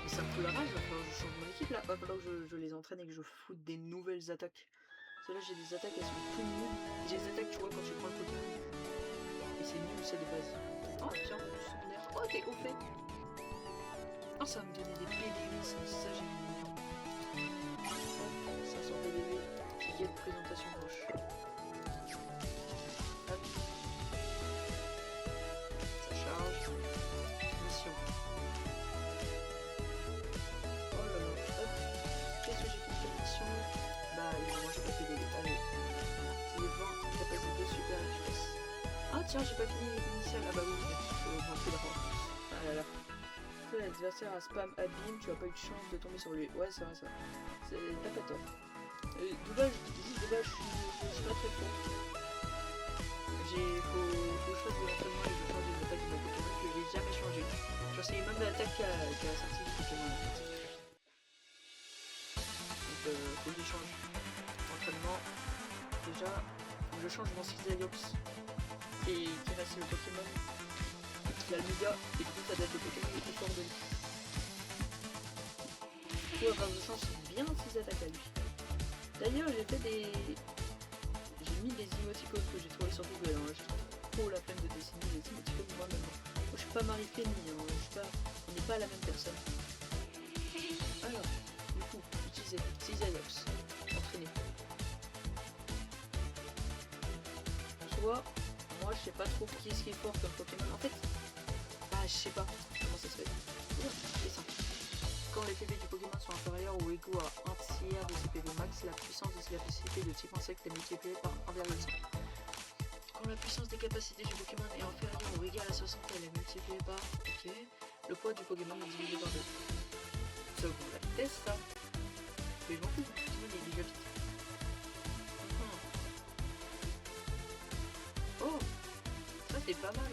Ça me fout la rage, va falloir que je change mon équipe là. Va falloir que je les entraîne et que je foute des nouvelles attaques. Parce que là j'ai des attaques, elles sont tout nulles. J'ai des attaques, tu vois, quand tu prends le Pokémon. Et c'est nul ça de base. Oh tiens, souvenir. Oh t'es au fait. Oh, ça va me donner des PDV, ça j'aime bien. 500 PDV, ticket de présentation gauche. Hop. Ça charge. Mission. Oh là là, hop. Qu'est-ce que j'ai fait comme mission? Bah, évidemment, j'ai pas fait des détails. C'est les 20 capacités super efficaces. Ah tiens, j'ai pas fini l'initial. Ah bah oui, je vais augmenter la force. Ah là là. L'adversaire a spam abîme, tu as pas eu de chance de tomber sur lui. Ouais, c'est vrai ça. T'as pas tort. Dommage, je suis pas très fort. Faut que je fasse des entraînements et je change des attaques de Pokémon que j'ai jamais changé. Genre c'est les mêmes attaques qu'à la sortie du Pokémon en fait. Donc faut que je change. Entraînement. Déjà, faut que je change mon Cisaiox et qui reste le Pokémon. Il a le méga et du coup ça doit être le Pokémon le plus fort de lui. Du coup avoir de chance bien ses attaques à lui. D'ailleurs j'ai mis des émoticônes que j'ai trouvé sur Google, hein. J'ai trop la peine de dessiner les émoticônes moi-même. Moi je suis pas Marie Fénie, hein. On n'est pas la même personne. Alors, du coup, utiliser Cisaiox. Entraîner. Soit, moi je sais pas trop qui est fort comme Pokémon. En fait, je sais pas comment ça se fait. C'est simple. Quand les PV du Pokémon sont inférieurs ou égaux à un tiers de ses PV max, la puissance de ses capacités de type insecte est multipliée par 1,5. Quand la puissance des capacités du Pokémon est inférieure ou égale à 60, elle est multipliée par... Ok. Le poids du Pokémon est divisé par 2. Ça augmente la vitesse, ça. Mais je m'en fous, le Pokémon est déjà vite. Oh, ça c'est pas mal.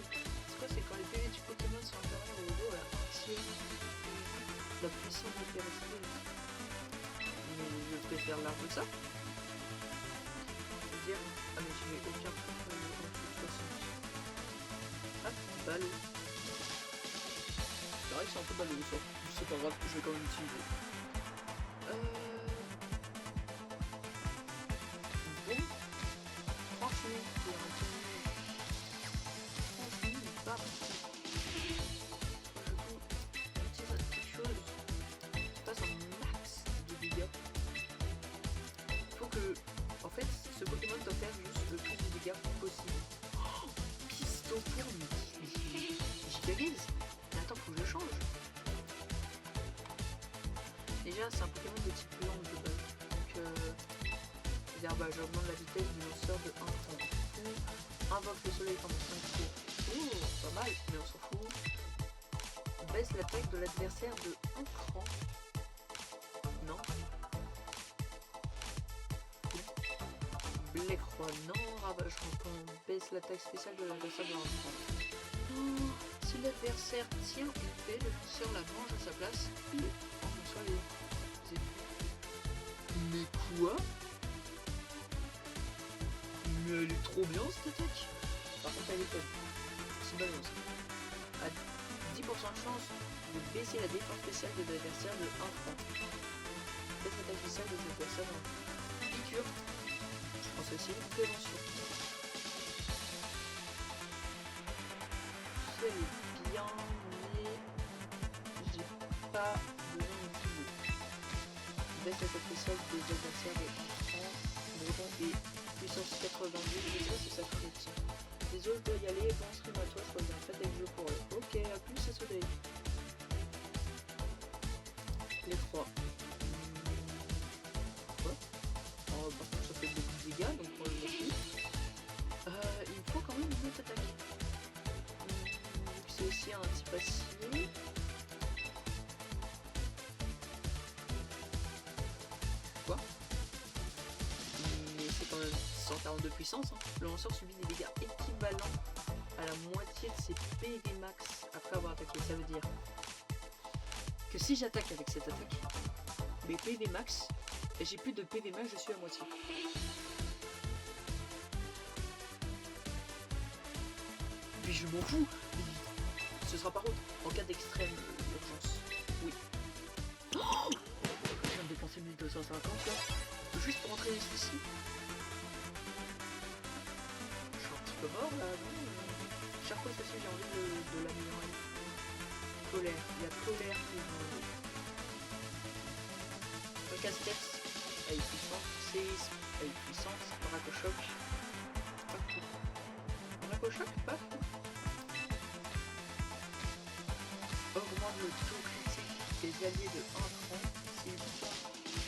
C'est quand les PV du Pokémon sont inférieurs ou égaux à un tiers la puissance de capacité. Mais je préfère l'arbre que ça. Je veux dire, ah mais je n'ai aucun truc en toute façon. Ah, ballot. C'est vrai que c'est un peu ballot ça. C'est pas grave, je vais quand même l'utiliser. Bon. Franchement, pour un tournoi. En fait, ce Pokémon doit faire juste le plus de dégâts possible. Oh, Pistoforme, Gigaguise. Mais attends, faut que je change. Déjà, c'est un Pokémon de type langue de base. Donc, c'est-à-dire, bah, j'augmente la vitesse du lanceur de 1 temps. Invoque le soleil pendant 5 tours. Oh, pas mal, mais on s'en fout. Baisse l'attaque de l'adversaire de 1 cran. Non. Blecroi, non. Ravage rampant. Baisse l'attaque spéciale de l'adversaire de 1 cran. Oh, si l'adversaire tient une paix, le lanceur la mange à sa place et en reçoit les effets. Mais quoi? Mais elle est trop bien cette attaque. Par contre elle est faible. C'est balance. À 10% de chance de baisser la défense spéciale de l'adversaire de 1 franc. Baisse l'attaque spéciale de l'adversaire en piqûre. Je pense aussi une prévention. Elle est bien, mais j'ai pas besoin de plus. Baisse l'attaque spéciale des adversaires de 1 franc. Breton et puissance 92, et ça c'est sa crit. Désolé, je dois y aller, bon stream à toi, je reviens en fait avec le jeu pour eux. Ok, à plus, à soleil. Les froids. Quoi? Oh, par contre, ça fait beaucoup de dégâts, donc on le met. Il me faut quand même une autre attaque. C'est aussi un anti-passier. Quoi? Mais c'est quand même 142 puissance. Hein. Le lanceur subit des dégâts équivalents à la moitié de ses PV max après avoir attaqué. Ça veut dire que si j'attaque avec cette attaque, mes PV max, et j'ai plus de PV max, je suis à moitié. Puis je m'en fous. Ce sera par contre en cas d'extrême urgence. Oui. Oh, je viens de dépenser 1250 là. Juste pour entraîner celui-ci. Je suis un petit peu mort là, non? Chaque fois que j'ai envie de l'améliorer. Colère. Il y a colère qui va. Casse-tête. Elle est puissante. Séisme. Elle est puissante. Bracochoc. Pas fou. Bracochoc, pas fou. Augmente le taux critique des alliés de 1 franc.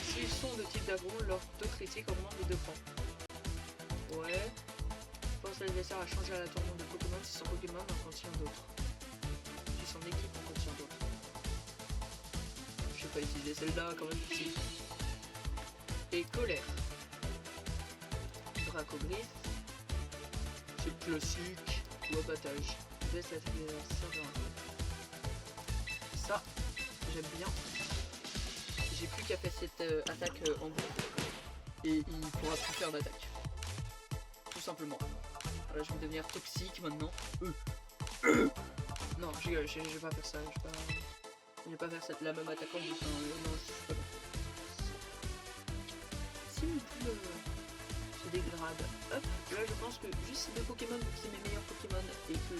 S'ils sont de type d'agro, leur taux critique augmente de 2 francs. Ouais. Force l'adversaire à changer à la tournure de Pokémon si son Pokémon en contient d'autres. Si son équipe en contient d'autres. Je vais pas utiliser celle-là quand même ici. Et colère. Dracogriffe. C'est classique. Ou abattage. Baisse la serveur. Ça, j'aime bien. J'ai plus qu'à faire cette attaque en boucle. Et il pourra plus faire d'attaque. Tout simplement. Voilà, je vais devenir toxique maintenant. Non, je vais pas faire ça. Je vais pas faire la même attaque en boucle. Non, je sais pas. Si mon poule se dégrade, hop, là je pense que juste ces 2 Pokémon, c'est mes meilleurs Pokémon et que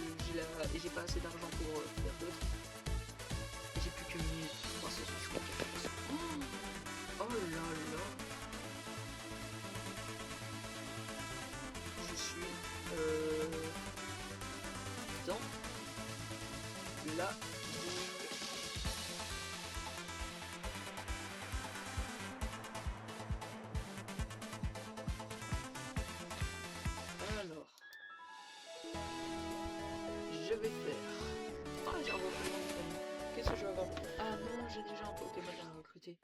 j'ai pas assez d'argent pour faire d'autres. J'ai plus que 1364. Oh là là. Je suis dans la bouille. Alors, je vais faire. Ah, j'ai un Pokémon. Qu'est-ce que je vais avoir? Ah non, j'ai déjà un Pokémon à recruter.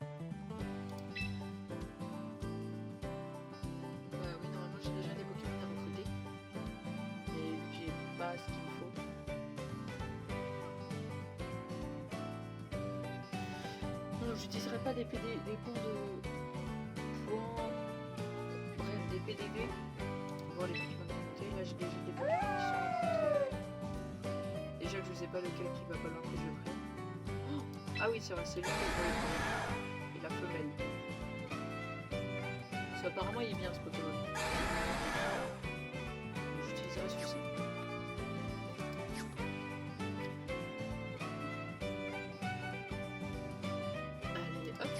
Oui, normalement j'ai déjà des Pokémon à recruter. Mais vu que j'ai pas ce qu'il faut. Non, j'utiliserai pas des points de points. Bref, des PDV. Voir les Pokémon à recruter. Là j'ai déjà des Pokémon qui sont à recruter. Déjà que je sais pas lequel qui va falloir que je prenne. Ah oui, c'est vrai, c'est lui qui est et la femelle. Parce qu'apparemment il est bien ce Pokémon. J'utiliserai celui-ci. Allez, hop.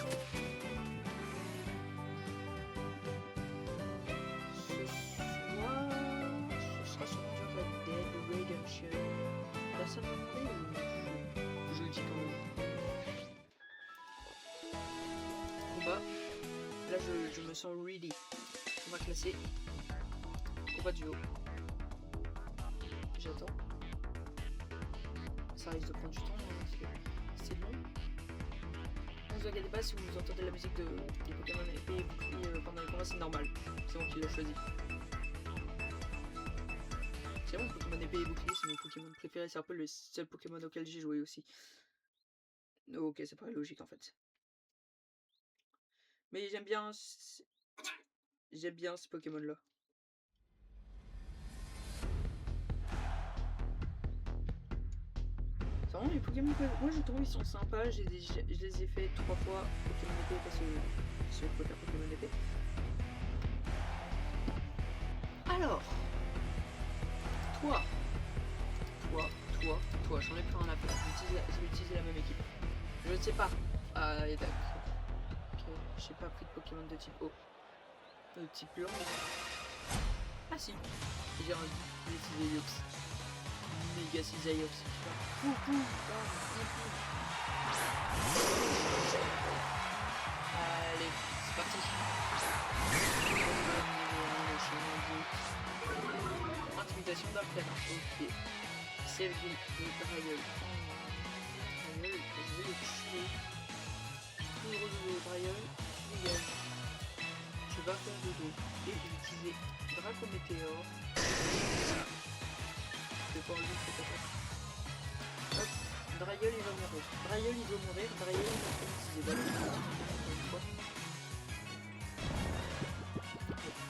Ce sera sur Red Dead Redemption. Personne n'a demandé ou je le dis quand même. Combat. Là je me sens ready. On va classer. Combat duo. J'attends. Ça risque de prendre du temps. c'est long. Ne vous inquiétez pas si vous entendez la musique des Pokémon épée et bouclier pendant les combats, c'est normal. C'est moi qui l'ai choisi. C'est bon, Pokémon épée et bouclier, c'est mon Pokémon préféré. C'est un peu le seul Pokémon auquel j'ai joué aussi. Ok, ça paraît logique en fait. Mais j'aime bien ce Pokémon là. C'est vraiment les Pokémon que moi je trouve ils sont sympas. Je les ai fait 3 fois Pokémon épée parce que je préfère Pokémon épée. Alors, toi, j'en ai plus rien à faire. Je vais utiliser la même équipe. Je ne sais pas. Ah, et d'accord. Ok, j'ai pas pris de Pokémon de type eau. De type blanc. Ah si. J'ai utilisé Yox. Méga Cisaiox. Allez, c'est parti. Intimidation d'Arcana. Ok. Save de Dragueul. Je vais le tuer. Poudre de Dragueul. Dégage. Je vais faire de dos. Et utiliser Dracométéor. Je vais pas enlever cette attaque. Hop. Dragueul il va mourir. Dragueul il va mourir. Dragueul il va utiliser. Voilà. Encore une fois.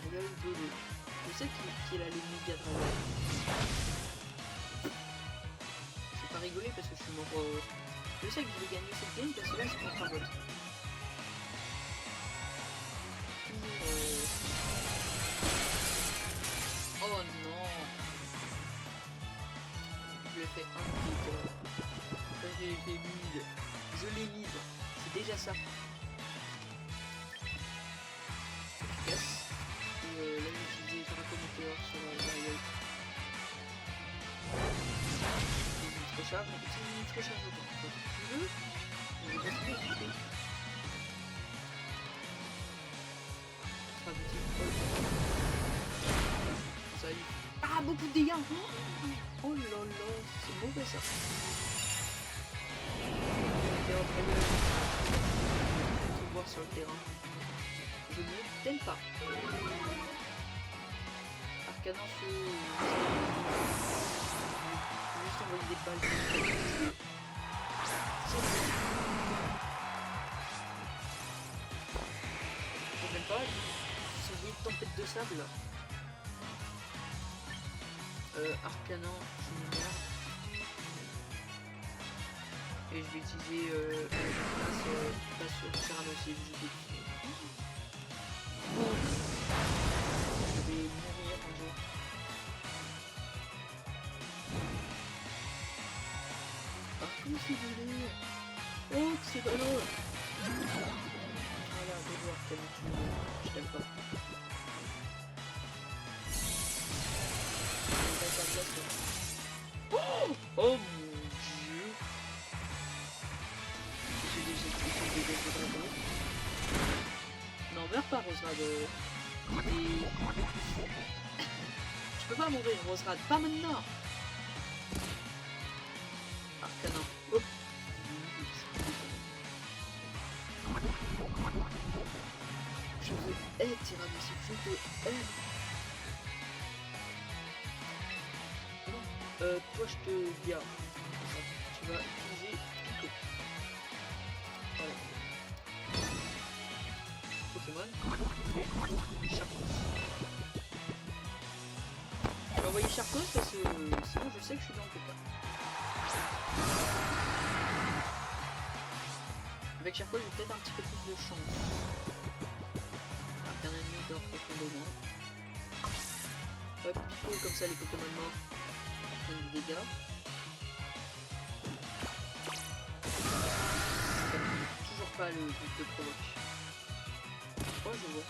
Dragueul de dos. Je sais qu'il a les méga Dragueul. C'est pas rigolé parce que je suis mort. Je sais que je vais gagner cette game parce que là c'est contre un bot. Oh non. Je l'ai fait un clic. Je l'ai fait mid. Je l'ai mid. C'est déjà ça. Efficace. Et là j'ai utilisé Dracométéor sur la gueule. Recharge, on utilise une recharge autant. Tu veux? On va continuer à cliquer. Salut. Ah, beaucoup de dégâts. Oh là là, c'est mauvais ça. Je vais te voir sur le terrain. Je ne t'aime pas. Arcana feu. Juste envoyer des balles. Je n'aime pas. C'est une tempête de sable. Arcana, c'est une merde. Et je vais utiliser passe sur Tyrannosaurus. Je vais mourir un jour. Ah, comment c'est volé? Oh, c'est ballot. Voilà, bonjour Arcana, je t'aime pas. Oh, oh mon dieu. J'ai des dégâts de dragon. Non, meurs pas, Roserad. Je peux pas mourir, Roserad. Pas maintenant. Arcana. Hop. Je te hais, Tyrannosaurus. Je te hais. Toi je te garde. Tu vas utiliser Pico. Voilà. Pokémon. Charcos. Je vais envoyer Charcos parce que sinon je sais que je suis dans le PK. Avec Charcos j'ai peut-être un petit peu plus de chance. Un ennemi dort profondément. Hop, Pico comme ça les Pokémon morts. Des dégâts. Toujours pas le but de provoque. Oh, je vois.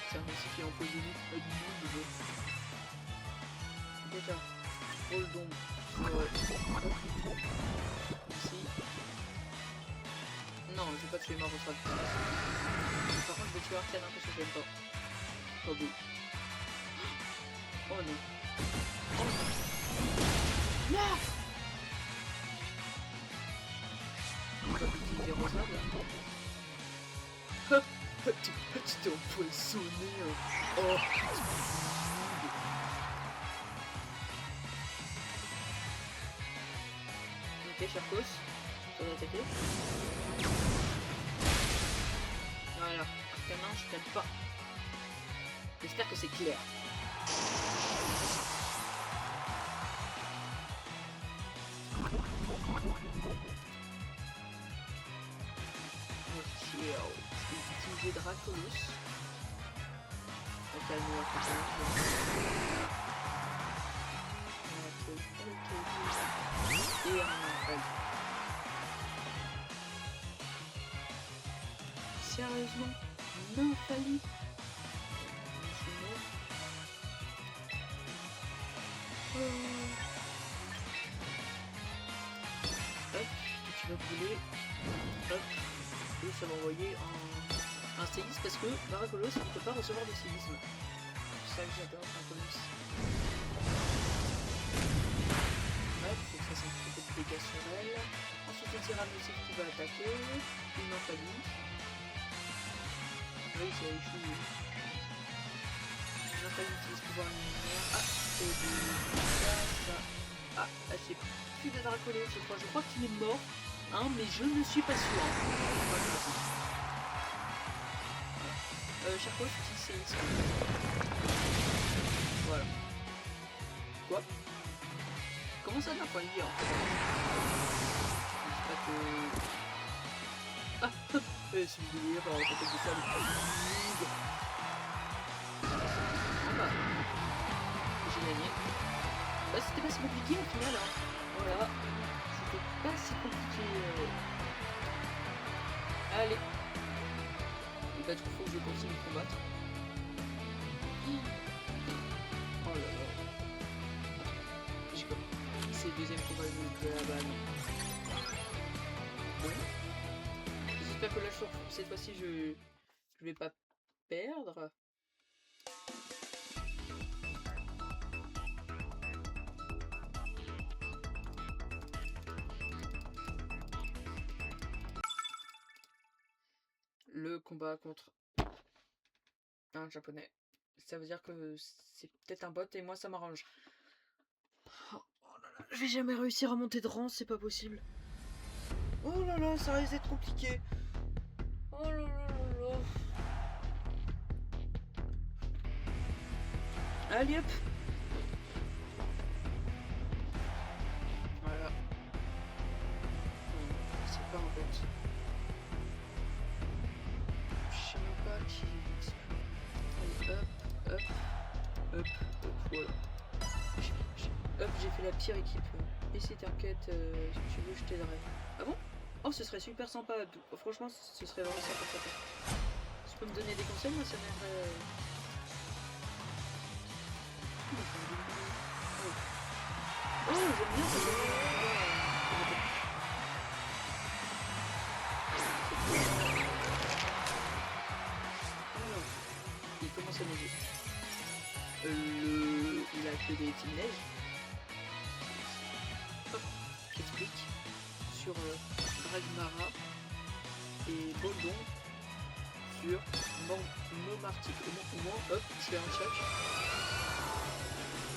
C'est un aussi qui est empoisonné. Déjà, rôle d'ombre. Ici. Non, je vais pas tuer ma Roserad. Par contre, je vais tuer Arcana parce que je l'aime pas. Pas beau. Oh non. Là on va utiliser Rosable. Tu t'es empoisonné. Oh. Ok, Charcos, on va attaquer. Voilà, Arcanin, je t'aime pas. J'espère que c'est clair. Ok, je vais utiliser Dracolos. Calme-moi, et un Nymphalie. Sérieusement, Nymphalie. Hop, tu vas brûler. Hop, et ça va envoyer un séisme parce que Dracolos ne peut pas recevoir de séisme. C'est ça que j'adore Dracolos. Hop, faut que ça fasse un petit peu de dégâts sur elle. Ensuite, le Tyrannosaure qui va attaquer. Une Nymphalie. Oui, ça a échoué. Une Nymphalie utilise pouvoir luminaire. Ah, c'est de ça. Ah, c'est plus de Dracolos, je crois. Je crois qu'il est mort. Hein, mais je ne suis pas sûr. Charcos utilise séisme. Voilà. Quoi? Comment ça n'a pas lié en fait? J'espère que... Ah, c'est une délire, on peut de ça le ah bah, j'ai gagné. Bah c'était pas si compliqué au final, hein. Voilà, c'était pas si compliqué. Allez. Et bah du coup faut que je continue de combattre. Oh là là. J'ai comme... C'est le deuxième combat de la balle. Bon. J'espère que là cette fois-ci je vais pas perdre. Le combat contre un japonais. Ça veut dire que c'est peut-être un bot et moi ça m'arrange. Oh là là, je vais jamais réussir à monter de rang, c'est pas possible. Oh là là, ça risque d'être compliqué. Oh là là là là. Allez hop. Voilà. C'est pas un bot. Je sais même pas qui... Allez, hop, hop, hop, hop, voilà. Hop, j'ai fait la pire équipe. Et si t'inquiète, si tu veux, je t'aiderai. Ah bon? Oh, ce serait super sympa. Franchement, ce serait vraiment sympa. Tu peux me donner des conseils, moi ça m'aiderait. Oh, j'aime bien ça. Il commence à neiger. Il a que des petites neiges. Hop, j'explique. Sur Dragmara et Boldon sur Momartic. Au moins, hop, je fais un check.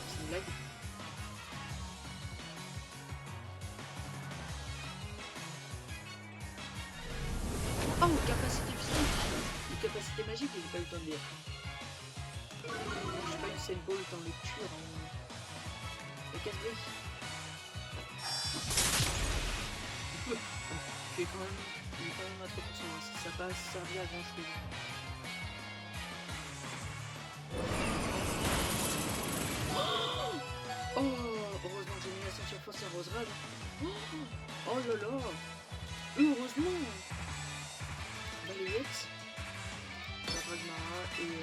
C'est une blague. Oh, capacité physique. Une capacité magique, j'ai pas eu le temps de dire. J'ai pas eu cette ball dans le cul. Et casse-brique. Il est quand même à 3%, hein. Ça n'a pas servi à grand chose. Oh, heureusement que j'ai mis la ceinture force et rose rage. Oh là là. Heureusement. Balayette, Dragmara et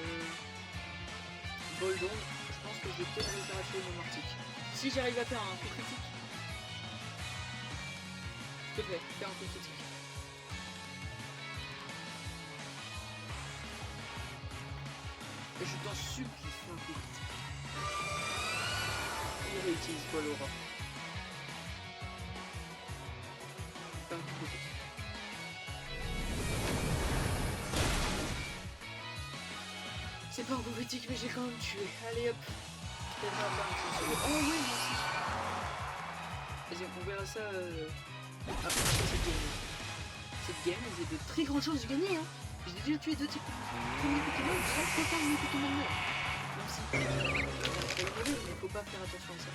Boldon. Je pense que je vais peut-être réussir à tuer mon Arctique. Si j'arrive à faire un coup critique. S'il te plaît, fais un coup critique. Et je t'en supplie, fais un coup critique. il réutilise quoi, Laura? C'est pas prophétique, mais j'ai quand même tué. Allez hop. Oh oui, merci. Vas-y, on verra ça après cette game. Cette game, vous avez de très grandes chances de gagner. Hein. J'ai déjà tué 2 types. Premier Pokémon, sans autant de Pokémon morts. Même si c'est mauvais, mais faut pas faire attention à ça.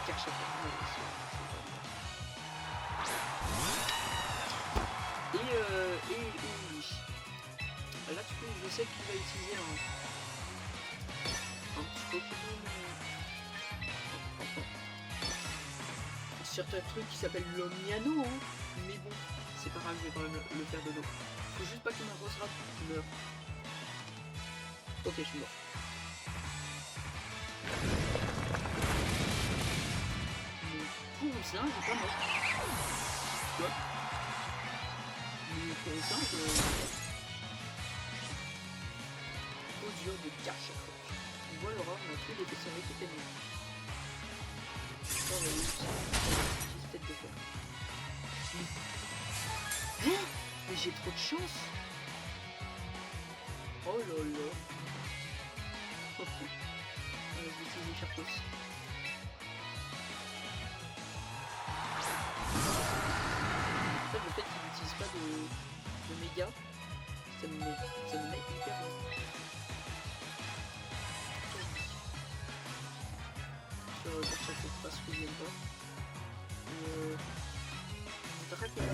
Car chaque et là, du coup, je sais qu'il va utiliser un petit Pokémon. Un certain truc qui s'appelle l'Omniano, hein. Mais bon, c'est pas grave, je vais quand même le faire de dos. Faut juste pas que ma grosse rate meure. Ok, je suis mort. Mais pour ça, j'ai pas mort. Quoi? Mais pour ça, dur de cache. On voit Laura, on a tué des personnes qui étaient nues. On a eu une tête de fer. Hein? Mais j'ai trop de chance. Oh là là. Je vais utiliser Charcos. En fait, le fait qu'il n'utilise pas de méga, ça me met hyper bien. Sur Charcos, parce que je l'aime pas. Très bien.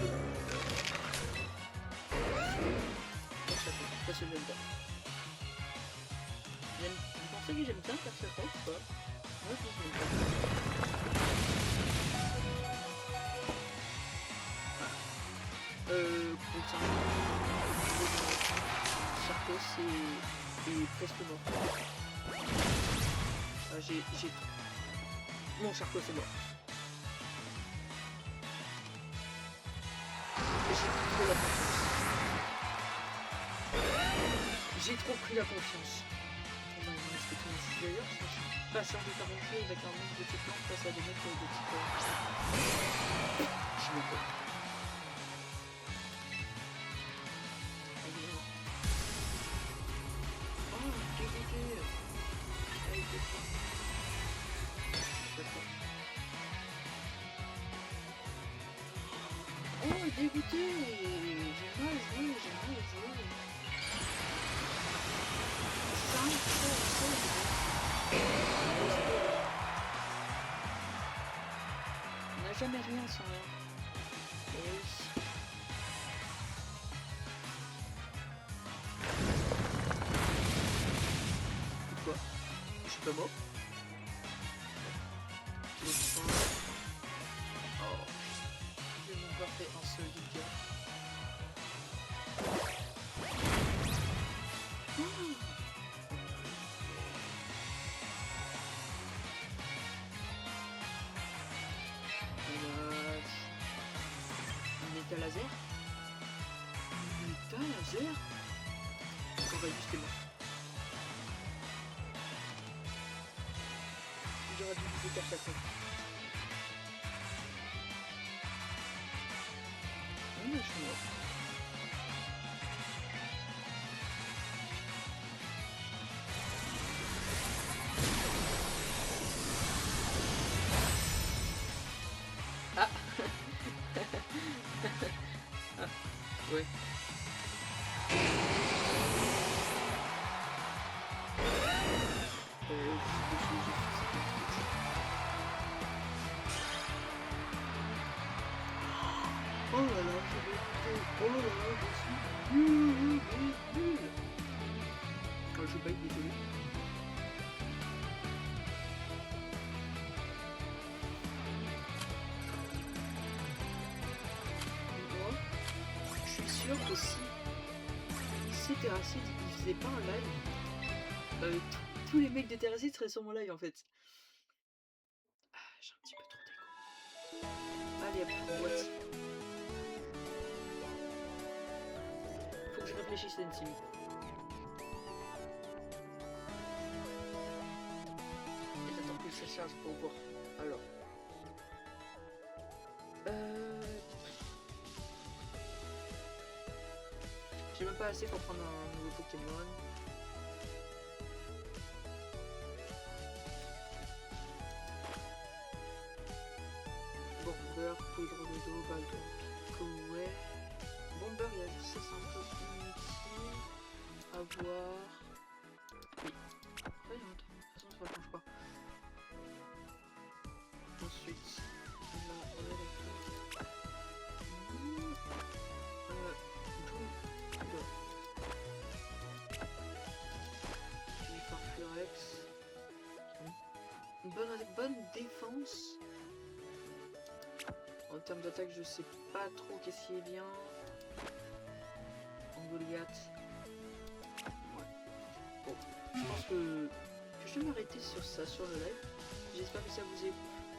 Parce que j'aime pas. Vous pensez que j'aime bien faire ça ou pas? Moi je l'aime pas. Charcos est presque mort. J'ai... Mon Charcos est mort. J'ai trop pris la confiance. D'ailleurs, je suis pas sûr de faire rentrer avec un mec de type face à des mecs de type. Je me peux. Oh, dégoûté. Oh, dégoûté. J'ai mal joué. On n'a jamais rien sans rien. Et oui. Quoi? Je suis pas mort? Oh. Je vais m'avoir fait un seul dégât. Méta laser? Méta laser? On va juste mort. J'aurais dû viser qu'à chaque fois. Mais je suis mort. Ah. Ah, ouais. Oh là là, oh là là, je suis nul. Quand je baille, désolé. Moi, je suis sûr que si Terracid il faisait pas un live, tous les mecs de Terracid seraient sur mon live en fait. Ah, j'ai un petit peu trop d'égo. Allez hop, boîte. Faut que je réfléchisse à une team. ça charge pour voir. Alors. J'ai même pas assez pour prendre un nouveau Pokémon. Bomber, poudre de dos, Baldon, Pico, ouais. Bomber, il y a ça, c'est un peu inutile à voir. Oui. Après, de toute façon, ça change pas. Ensuite, là, on est d'accord. Puis Farflurex. Une bonne défense. En termes d'attaque, je sais pas trop qu'est-ce qui est bien. En Goliath. Ouais. Bon, je pense que je vais m'arrêter sur ça, sur le live. J'espère que ça vous ait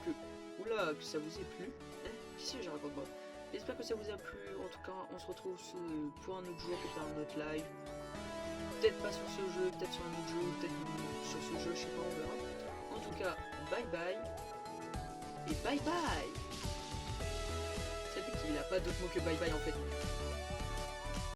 plu. Oula, que ça vous ait plu. Qu'est-ce que je raconte moi? J'espère que ça vous a plu. En tout cas, on se retrouve pour un autre jour, pour faire un autre live. Peut-être pas sur ce jeu, peut-être sur un autre jeu, peut-être sur ce jeu, je sais pas, on verra. En tout cas, bye bye. Et bye bye. C'est lui qui a pas d'autre mot que bye bye en fait.